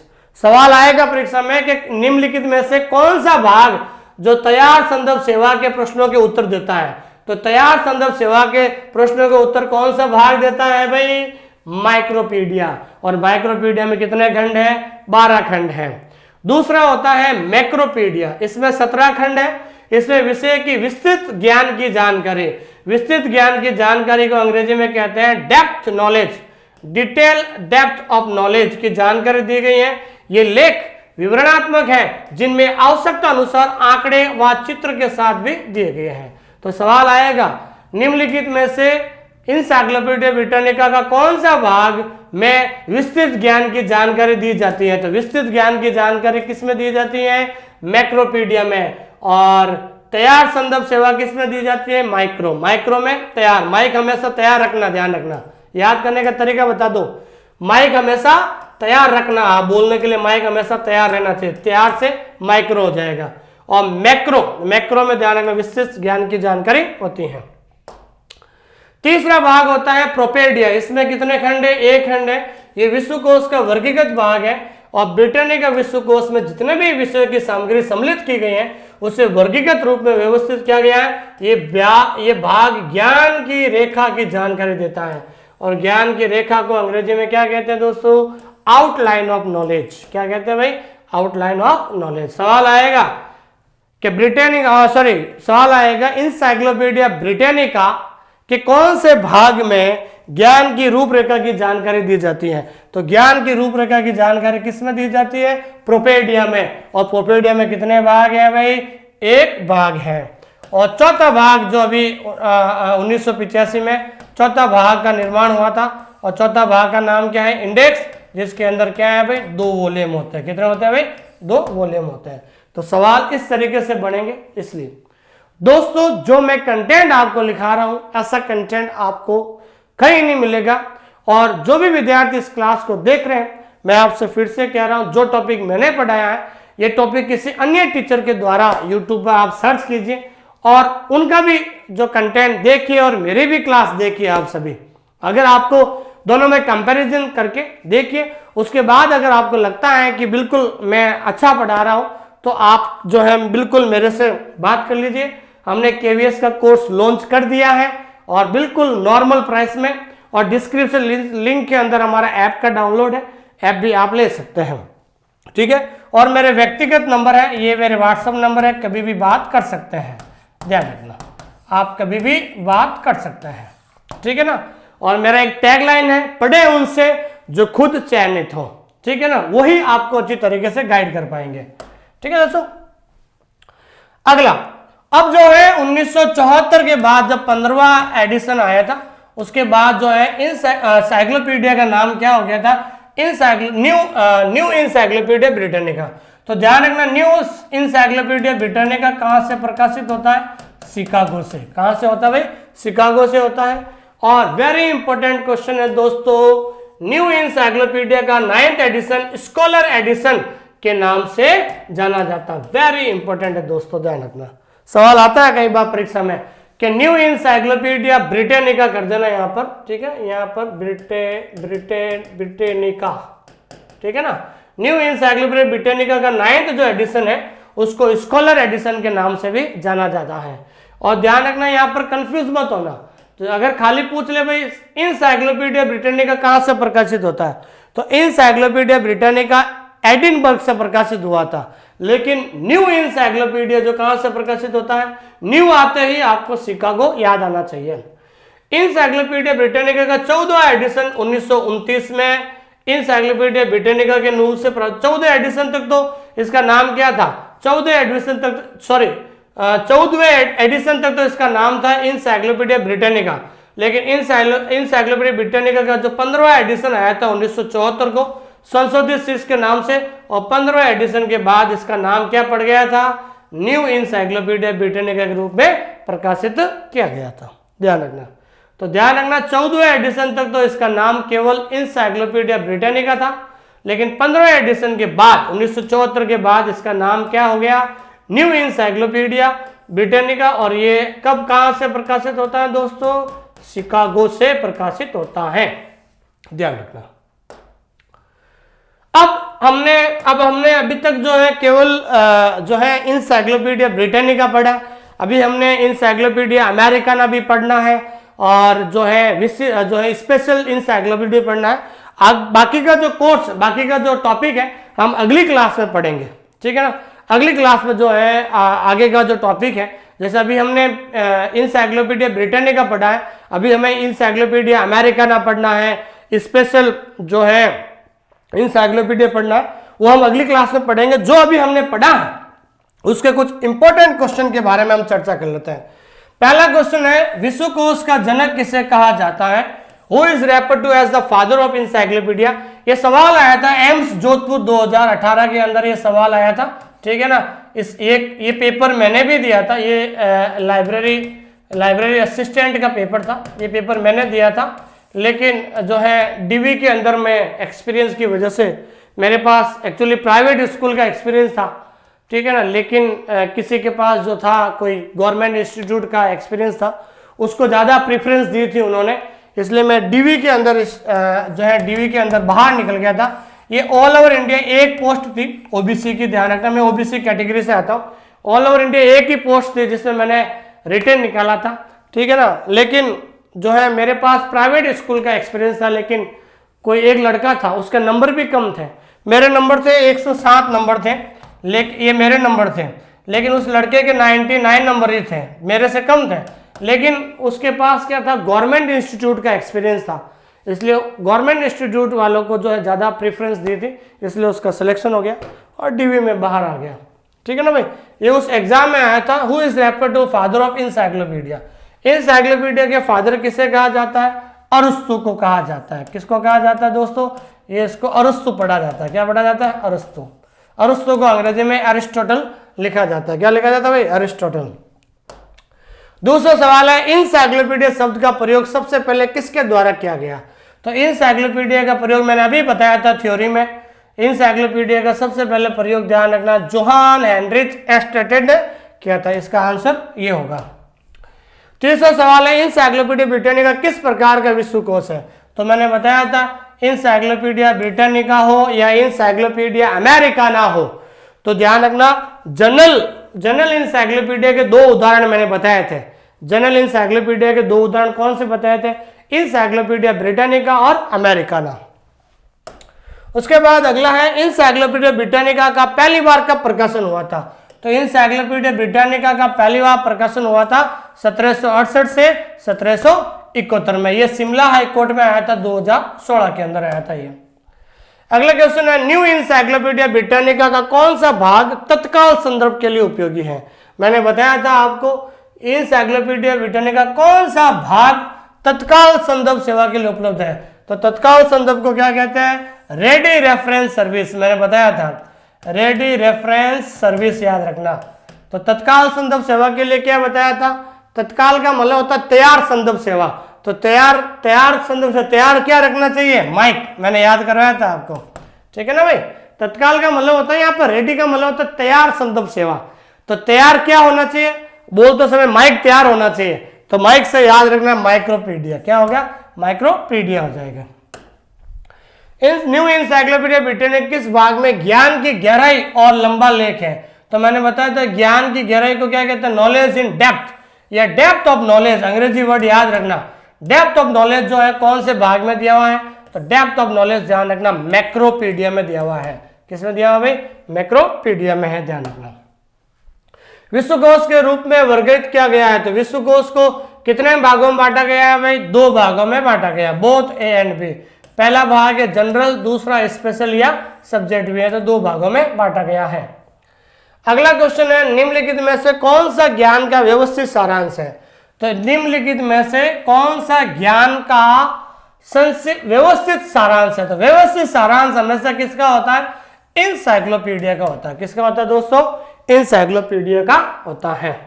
सवाल आएगा परीक्षा में कि निम्नलिखित में से कौन सा भाग जो तैयार संदर्भ सेवा के प्रश्नों के उत्तर देता है। तो तैयार संदर्भ सेवा के प्रश्नों के उत्तर कौन सा भाग देता है भाई, माइक्रोपीडिया। और माइक्रोपीडिया में कितने खंड है, 12 खंड है। दूसरा होता है मैक्रोपीडिया, इसमें 17 खंड है। इसमें विषय की विस्तृत ज्ञान की जानकारी, विस्तृत ज्ञान की जानकारी को अंग्रेजी में कहते हैं depth knowledge. Detail depth of knowledge की जानकारी दी गई है। ये लेख विवरणात्मक है जिनमें आवश्यकता अनुसार आंकड़े व चित्र के साथ भी दिए गए हैं। तो सवाल आएगा, निम्नलिखित में से इंसाइक्लोपीडिया ब्रिटानिका का कौन सा भाग में विस्तृत ज्ञान की जानकारी दी जाती है? तो विस्तृत ज्ञान की जानकारी किस में दी जाती है? मैक्रोपीडिया में। और तैयार संदर्भ सेवा किस में दी जाती है? माइक्रो में तैयार। माइक हमेशा तैयार रखना, ध्यान रखना, याद करने का तरीका बता दो। माइक हमेशा तैयार रखना, बोलने के लिए माइक हमेशा तैयार रहना चाहिए, तैयार से माइक्रो हो जाएगा। और मैक्रो में ध्यान रखना, विस्तृत ज्ञान की जानकारी होती है। तीसरा भाग होता है प्रोपेडिया। इसमें कितने खंड है? 1 खंड है। ये विश्वकोश का वर्गीकृत भाग है और ब्रिटानिका विश्वकोश में जितने भी विषय की सामग्री सम्मिलित की गई है उसे वर्गीकृत रूप में व्यवस्थित किया गया है। ये भाग ज्ञान की रेखा की जानकारी देता है। और ज्ञान की रेखा को अंग्रेजी में क्या कहते हैं दोस्तों? Outline of knowledge. क्या कहते हैं भाई? Outline of knowledge. सवाल आएगा कि सवाल आएगा इंसाइक्लोपीडिया ब्रिटानिका के कौन से भाग में ज्ञान की रूपरेखा की जानकारी दी जाती है? तो ज्ञान की रूपरेखा की जानकारी किस में दी जाती है? प्रोपेडिया में। और प्रोपेडिया में कितने भाग है भाई? 1 भाग है। और चौथा भाग जो अभी 1985 में चौथा भाग का निर्माण हुआ था, और चौथा भाग का नाम क्या है? इंडेक्स, जिसके अंदर क्या है भाई? 2 वॉल्यूम होते हैं। कितने होते हैं भाई? 2 वॉल्यूम होते हैं। तो सवाल इस तरीके से बनेंगे। इसलिए दोस्तों जो मैं कंटेंट आपको लिखा रहा हूं ऐसा कंटेंट आपको कहीं नहीं मिलेगा। और जो भी विद्यार्थी इस क्लास को देख रहे हैं, मैं आपसे फिर से कह रहा हूं, जो टॉपिक मैंने पढ़ाया है ये टॉपिक किसी अन्य टीचर के द्वारा यूट्यूब पर आप सर्च कीजिए और उनका भी जो कंटेंट देखिए और मेरी भी क्लास देखिए आप सभी। अगर आपको दोनों में कंपैरिजन करके देखिए, उसके बाद अगर आपको लगता है कि बिल्कुल मैं अच्छा पढ़ा रहा हूं तो आप जो है बिल्कुल मेरे से बात कर लीजिए। हमने केवीएस का कोर्स लॉन्च कर दिया है और बिल्कुल नॉर्मल प्राइस में, और डिस्क्रिप्शन लिंक के अंदर हमारा ऐप का डाउनलोड है, ऐप भी आप ले सकते हैं, ठीक है। और मेरे व्यक्तिगत नंबर है, ये मेरे व्हाट्सएप नंबर है, कभी भी बात कर सकते हैं, ध्यान रखना, आप कभी भी बात कर सकते हैं, ठीक है ना। और मेरा एक टैगलाइन है, पढ़े उनसे जो खुद चयनित हो, ठीक है ना, वही आपको अच्छी तरीके से गाइड कर पाएंगे, ठीक है दोस्तों। अगला, अब जो है 1974 के बाद जब 15वां एडिशन आया था, उसके बाद जो है इंसाइक्लोपीडिया का नाम क्या हो गया था? New encyclopedia Britannica. तो ध्यान रखना, न्यू इंसाइक्लोपीडिया ब्रिटानिका कहां से प्रकाशित होता है? शिकागो से। कहां से होता है भाई? शिकागो से होता है। और वेरी इंपॉर्टेंट क्वेश्चन है दोस्तों, न्यू इंसाइक्लोपीडिया का 9th एडिशन स्कॉलर एडिशन के नाम से जाना जाता है। वेरी इंपॉर्टेंट है दोस्तों, ध्यान रखना, सवाल आता है कई बार परीक्षा में कि न्यू इंसाइक्लोपीडिया ब्रिटानिका कर देना यहाँ पर, ठीक है, यहाँ पर ब्रिटानिका, ठीक है ना। न्यू इंसाइक्लोपीडिया ब्रिटानिका का 9th जो एडिशन है उसको स्कॉलर एडिशन के नाम से भी जाना जाता है। और ध्यान रखना, यहाँ पर कंफ्यूज मत होना, तो अगर खाली पूछ ले भाई इंसाइक्लोपीडिया ब्रिटानिका कहाँ से प्रकाशित होता है, तो इंसाइक्लोपीडिया ब्रिटानिका एडिनबर्ग से प्रकाशित हुआ था, लेकिन न्यू इंसाइक्लोपीडिया जो कहां से प्रकाशित होता है, न्यू आते ही आपको शिकागो याद आना चाहिए। इंसाइक्लोपीडिया ब्रिटानिका का 14वां एडिशन 1929 में, इंसाइक्लोपीडिया ब्रिटानिका के न्यू से 14 एडिशन तक तो इसका नाम क्या था? 14वें एडिशन तक तो इसका नाम था इंसाइक्लोपीडिया ब्रिटानिका, लेकिन इंसाइक्लोपीडिया ब्रिटानिका का जो 15वां एडिशन आया था 1974 को संशोधित शीर्ष के नाम से, और 15वें एडिशन के बाद इसका नाम क्या पड़ गया था? न्यू इंसाइक्लोपीडिया ब्रिटानिका के रूप में प्रकाशित किया गया था, ध्यान रखना। तो ध्यान रखना, 14वें एडिशन तक तो इसका नाम केवल इंसाइक्लोपीडिया ब्रिटानिका था, लेकिन 15वें एडिशन के बाद 1974 के बाद इसका नाम क्या हो गया? New encyclopedia Britannica. और ये कब कहां से प्रकाशित होता है दोस्तों? शिकागो से प्रकाशित होता है, ध्यान रखना। अब हमने अभी तक जो है केवल जो है इंसाइक्लोपीडिया ब्रिटानिका पढ़ा, अभी हमने इंसाइक्लोपीडिया अमेरिकाना भी पढ़ना है, और जो है स्पेशल इंसाइक्लोपीडिया पढ़ना है। अब बाकी का जो कोर्स, बाकी का जो टॉपिक है हम अगली क्लास में पढ़ेंगे, ठीक है ना। अगली क्लास में जो है आगे का जो टॉपिक है, जैसे अभी हमने इंसाइक्लोपीडिया ब्रिटानिका पढ़ा है, अभी हमें इंसाइक्लोपीडिया अमेरिकाना पढ़ना है, स्पेशल जो है इंसाइक्लोपीडिया पढ़ना है वो हम अगली क्लास में पढ़ेंगे। जो अभी हमने पढ़ा है उसके कुछ इंपॉर्टेंट क्वेश्चन के बारे में हम चर्चा कर लेते हैं। पहला क्वेश्चन है, विश्वकोश का जनक किसे कहा जाता है? Who is referred to as the father of encyclopaedia? ये सवाल आया था एम्स जोधपुर 2018 के अंदर, ये सवाल आया था, ठीक है ना। ये पेपर मैंने भी दिया था, ये लाइब्रेरी असिस्टेंट का पेपर था, ये पेपर मैंने दिया था, लेकिन जो है डीवी के अंदर में एक्सपीरियंस की वजह से मेरे पास एक्चुअली प्राइवेट स्कूल का एक्सपीरियंस था, ठीक है ना, लेकिन किसी के पास जो था कोई गवर्नमेंट इंस्टीट्यूट का एक्सपीरियंस था, उसको ज़्यादा प्रेफरेंस दी थी उन्होंने, इसलिए मैं डीवी के अंदर जो है डीवी के अंदर बाहर निकल गया था। ये ऑल ओवर इंडिया एक पोस्ट थी ओबीसी की, ध्यान रखना मैं ओबीसी कैटेगरी से आता हूँ। ऑल ओवर इंडिया एक ही पोस्ट थी जिसमें मैंने रिटर्न निकाला था, ठीक है ना, लेकिन जो है मेरे पास प्राइवेट स्कूल का एक्सपीरियंस था, लेकिन कोई एक लड़का था उसके नंबर भी कम थे, मेरे नंबर थे 107 नंबर थे, लेकिन ये मेरे नंबर थे, लेकिन उस लड़के के 99 नंबर ही थे, मेरे से कम थे, लेकिन उसके पास क्या था, गवर्नमेंट इंस्टीट्यूट का एक्सपीरियंस था, इसलिए गवर्नमेंट इंस्टीट्यूट वालों को जो है ज़्यादा प्रेफरेंस दी थी, इसलिए उसका सिलेक्शन हो गया और डीवी में बाहर आ गया, ठीक है ना भाई। ये उस एग्जाम में आया था, who is referred to father of encyclopaedia? Encyclopaedia के फादर किसे कहा जाता है? अरस्तु को कहा जाता है। किसको कहा जाता है दोस्तों? ये इसको अरस्तु पढ़ा जाता है। क्या पढ़ा जाता है? अरस्तु। अरस्तु को अंग्रेजी में एरिस्टोटल लिखा जाता है। क्या लिखा जाता है भाई? एरिस्टोटल। दूसरा सवाल है, इंसाइक्लोपीडिया शब्द का प्रयोग सबसे पहले किसके द्वारा किया गया? तो इंसाइक्लोपीडिया का प्रयोग मैंने अभी बताया था थ्योरी में। इंसाइक्लोपीडिया का सबसे पहले प्रयोग, ध्यान रखना, जोहान हेनरिच एस्टेटेड ने किया था। इसका आंसर ये होगा। तीसरा सवाल है, इंसाइक्लोपीडिया ब्रिटानिका किस प्रकार का विश्वकोश है? तो मैंने बताया था इंसाइक्लोपीडिया ब्रिटानिका हो या इंसाइक्लोपीडिया अमेरिकाना हो, तो ध्यान रखना जनरल इंसाइक्लोपीडिया के दो उदाहरण मैंने बताए थे। जनरल इंसाइक्लोपीडिया के दो उदाहरण कौन से बताए थे? इंसाइक्लोपीडिया ब्रिटानिका और अमेरिकाना। उसके बाद अगला है, इंसाइक्लोपीडिया ब्रिटानिका का पहली बार कब प्रकाशन हुआ था? तो इंसाइक्लोपीडिया ब्रिटानिका का पहली बार प्रकाशन हुआ था 1768 से 1771 में। यह शिमला हाई कोर्ट में आया था, 2016 के अंदर आया था ये। अगला क्वेश्चन है, न्यू इंसाइक्लोपीडिया ब्रिटानिका का कौन सा भाग तत्काल संदर्भ के लिए उपयोगी है? मैंने बताया था आपको इंसाइक्लोपीडिया ब्रिटानिका कौन सा भाग तत्काल संदर्भ सेवा के लिए उपलब्ध है। तो तत्काल संदर्भ को क्या कहते हैं? Ready reference service. मैंने बताया था रेडी रेफरेंस सर्विस, याद रखना। तो तत्काल संदर्भ सेवा के लिए क्या बताया था? तत्काल का मतलब होता है तैयार संदर्भ सेवा। तो तैयार संदर्भ से तैयार क्या रखना चाहिए? माइक। मैंने याद करवाया था आपको, ठीक है ना भाई। तत्काल का मतलब होता है यहाँ पर, रेडी का मतलब होता है तैयार संदर्भ सेवा। तो तैयार क्या होना चाहिए? बोलते समय माइक तैयार होना चाहिए, तो माइक से याद रखना माइक्रोपीडिया। क्या हो गया? माइक्रोपीडिया हो जाएगा। न्यू इंसाइक्लोपीडिया ब्रिटानिका किस भाग में ज्ञान की गहराई और लंबा लेख है? तो मैंने बताया था ज्ञान की गहराई को क्या कहते हैं? नॉलेज इन डेप्थ या डेप्थ ऑफ नॉलेज, अंग्रेजी वर्ड याद रखना। डेप्थ ऑफ नॉलेज जो है कौन से भाग में दिया हुआ है? तो डेप्थ ऑफ नॉलेज ध्यान रखना मैक्रोपीडिया में दिया हुआ है। किसमें दिया हुआ भाई? मैक्रोपीडिया में है, ध्यान रखना। विश्वकोश के रूप में वर्गीकृत किया गया है। तो विश्वकोश को कितने भागों में बांटा गया है भाई? दो भागों में बांटा गया, बोथ ए एंड बी। पहला भाग है जनरल, दूसरा स्पेशल या सब्जेक्ट भी है, तो दो भागों में बांटा गया है। अगला क्वेश्चन है, निम्नलिखित में से कौन सा ज्ञान का व्यवस्थित सारांश है? तो निम्नलिखित में से कौन सा ज्ञान का व्यवस्थित सारांश है? तो व्यवस्थित सारांश हमेशा किसका होता है? इंसाइक्लोपीडिया का होता है। किसका होता है दोस्तों? इंसाइक्लोपीडिया का होता है।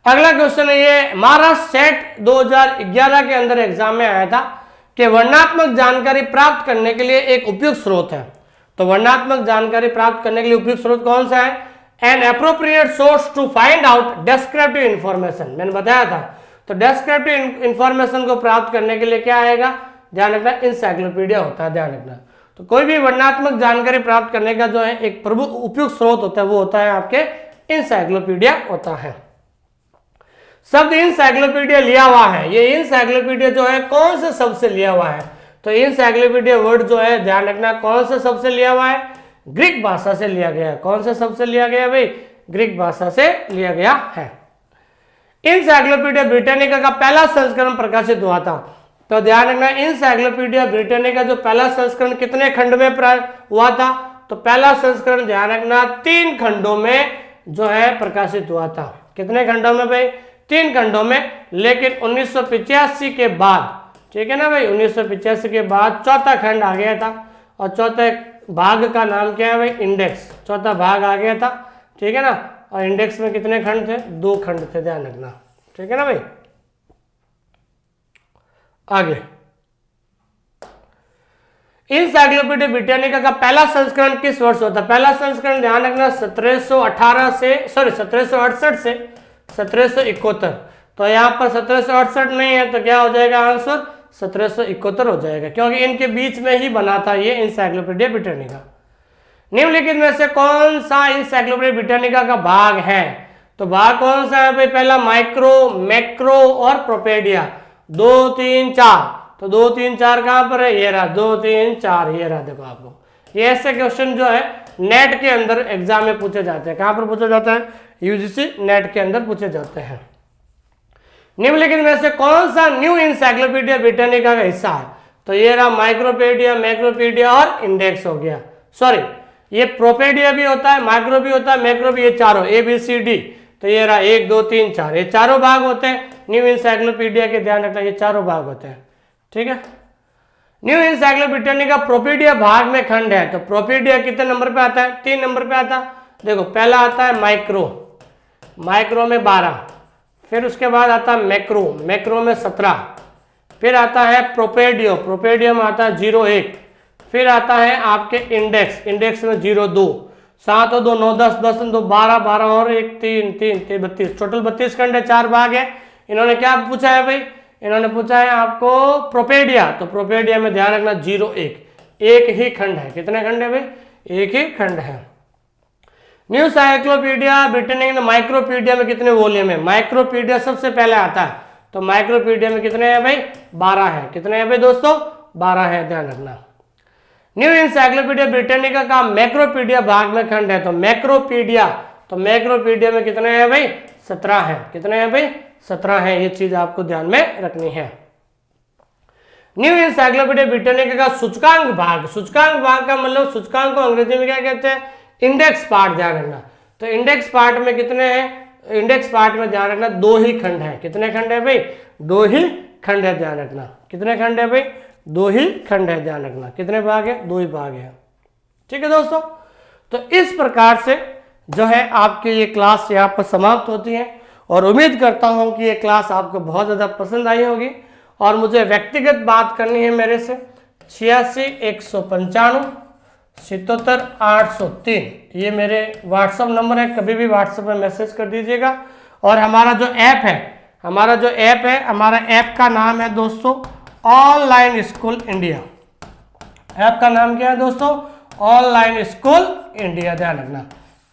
अगला क्वेश्चन है, ये महाराष्ट्र सेट 2011 के अंदर एग्जाम में आया था कि वर्णनात्मक जानकारी प्राप्त करने के लिए एक उपयुक्त स्रोत है। तो वर्णनात्मक जानकारी प्राप्त करने के लिए उपयुक्त स्रोत कौन सा है? An appropriate source to find out descriptive information. मैंने बताया था। तो डेस्क्रिप्टिव इंफॉर्मेशन को प्राप्त करने के लिए क्या आएगा? ध्यान रखना इंसाइक्लोपीडिया होता है, ध्यान रखना। तो कोई भी वर्णनात्मक जानकारी प्राप्त करने का जो है एक प्रमुख उपयुक्त स्रोत होता है, वो होता है आपके इंसाइक्लोपीडिया होता है। शब्द इंसाइक्लोपीडिया लिया हुआ है, ये इंसाइक्लोपीडिया जो है कौन से शब्द से लिया हुआ है? तो इंसाइक्लोपीडिया वर्ड जो है ध्यान रखना कौन से शब्द से लिया हुआ है? ग्रीक भाषा से लिया गया है। कौन से शब्द से लिया गया भाई? ग्रीक भाषा से लिया गया है। इंसाइक्लोपीडिया ब्रिटानिका का पहला संस्करण प्रकाशित हुआ था तो ध्यान रखना, इंसाइक्लोपीडिया ब्रिटानिका जो पहला संस्करण कितने खंड में हुआ था, तो पहला संस्करण ध्यान रखना 3 खंडों में जो है प्रकाशित हुआ था। कितने खंडों में भाई? 3 खंडों में। लेकिन 1985 के बाद, ठीक है ना भाई, 1985 के बाद चौथा खंड आ गया था, और चौथे भाग का नाम क्या है भाई? इंडेक्स। चौथा भाग आ गया था, ठीक है ना। और इंडेक्स में कितने खंड थे? 2 खंड थे, ध्यान रखना, ठीक है ना भाई। आगे, इंसाइक्लोपीडिया ब्रिटानिका का पहला संस्करण किस वर्ष होता है? पहला संस्करण ध्यान रखना 1768 से 1771। तो यहाँ पर 1768 नहीं है, तो क्या हो जाएगा आंसर? 1771 हो जाएगा, क्योंकि इनके बीच में ही बना था ये इंसाइक्लोपीडिया ब्रिटानिका। निम्नलिखित में से कौन सा इंसाइक्लोपीडिया ब्रिटानिका का भाग है? तो भाग कौन सा है भाई? पहला माइक्रो, मैक्रो और प्रोपेडिया। 2, 3, 4। तो 2, 3, 4 कहां पर है? ये रहा 2, 3, 4, ये रहा। देखो आपको ये ऐसे क्वेश्चन जो है नेट के अंदर एग्जाम में पूछे जाते हैं। कहां पर पूछा जाता है? यूजीसी नेट के अंदर पूछे जाते हैं। निम्नलिखित में से कौन सा न्यू इंसाइक्लोपीडिया ब्रिटानिका का हिस्सा है? तो ये रहा माइक्रोपीडिया, मैक्रोपीडिया और इंडेक्स हो गया। सॉरी, ये प्रोपेडिया भी होता है, माइक्रो भी होता है, मैक्रो भी, ये चारों ABCD। तो ये रहा 1, 2, 3, 4, ये चारों भाग होते हैं न्यू इंसाइक्लोपीडिया के। ध्यान रखना, ये चारों भाग होते हैं, ठीक है। न्यू इंसाइक्लोपीडिया ब्रिटानिका प्रोपीडिया भाग में खंड है। तो प्रोपीडिया कितने नंबर पे आता है? 3 नंबर पे आता है। देखो, पहला आता है माइक्रो, माइक्रो में 12, फिर उसके बाद आता है मैक्रो, मैक्रो में 17, फिर आता है प्रोपेडियो, प्रोपेडियो में आता है 01, फिर आता है आपके इंडेक्स, इंडेक्स में 02, 7 और 2 9, 10, 10 और 2 12, 12 और 1 3, 3 32, टोटल 32 खंड है, 4 भाग है। इन्होंने क्या पूछा है भाई? इन्होंने पूछा है आपको प्रोपेडिया। तो प्रोपेडिया में ध्यान रखना 01, एक ही खंड है। कितने खंड है भाई? एक ही खंड है। न्यू इंसाइक्लोपीडिया ब्रिटानिका माइक्रोपीडिया में कितने वॉल्यूम है? माइक्रोपीडिया सबसे पहले आता है, तो माइक्रोपीडिया में कितने हैं भाई? 12 है। कितने हैं भाई दोस्तों? 12 है, ध्यान रखना। न्यू इंसाइक्लोपीडिया ब्रिटानिका का मैक्रोपीडिया भाग में खंड है, तो मैक्रोपीडिया, तो मैक्रोपीडिया में कितने हैं भाई? 17 है। कितने हैं भाई? 17 है। ये चीज आपको ध्यान में रखनी है। न्यू इंसाइक्लोपीडिया ब्रिटानिका का सूचकांक भाग, सूचकांक भाग का मतलब सूचकांक को अंग्रेजी में क्या कहते हैं? इंडेक्स पार्ट, ध्यान रखना। तो इंडेक्स पार्ट में कितने हैं? इंडेक्स पार्ट में ध्यान रखना 2 ही खंड है। कितने खंड है भाई? 2 ही खंड है, ध्यान रखना। कितने खंड है भाई? 2 ही खंड है, ध्यान रखना। कितने भाग है? 2 ही भाग है, ठीक है दोस्तों। तो इस प्रकार से जो है आपकी ये क्लास यहाँ पर समाप्त होती है, और उम्मीद करता हूँ कि ये क्लास आपको बहुत ज़्यादा पसंद आई होगी। और मुझे व्यक्तिगत बात करनी है मेरे से 86 195 77 803, ये मेरे व्हाट्सअप नंबर है। कभी भी व्हाट्सअप में मैसेज कर दीजिएगा। और हमारा जो ऐप है, हमारा ऐप का नाम है दोस्तों ऑनलाइन स्कूल इंडिया। ऐप का नाम क्या है दोस्तों? ऑनलाइन स्कूल इंडिया, ध्यान रखना।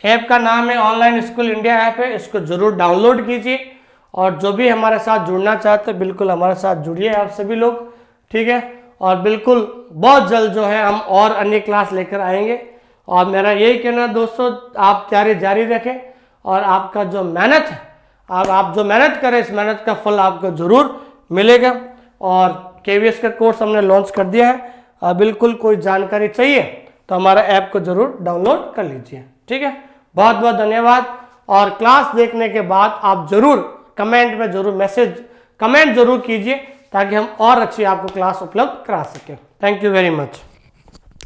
ऐप का नाम है ऑनलाइन स्कूल इंडिया ऐप है, इसको जरूर डाउनलोड कीजिए। और जो भी हमारे साथ जुड़ना चाहते हैं बिल्कुल हमारे साथ जुड़िए आप सभी लोग, ठीक है। और बिल्कुल बहुत जल्द जो है हम और अन्य क्लास लेकर आएंगे। और मेरा यही कहना दोस्तों, आप तैयारी जारी रखें, और आपका जो मेहनत है, आप जो मेहनत करें इस मेहनत का फल आपको जरूर मिलेगा। और KVS का कोर्स हमने लॉन्च कर दिया है। बिल्कुल कोई जानकारी चाहिए तो हमारा ऐप को जरूर डाउनलोड कर लीजिए, ठीक है। बहुत बहुत धन्यवाद। और क्लास देखने के बाद आप जरूर कमेंट में जरूर कमेंट जरूर कीजिए, ताकि हम और अच्छी आपको क्लास उपलब्ध करा सकें। Thank you very much.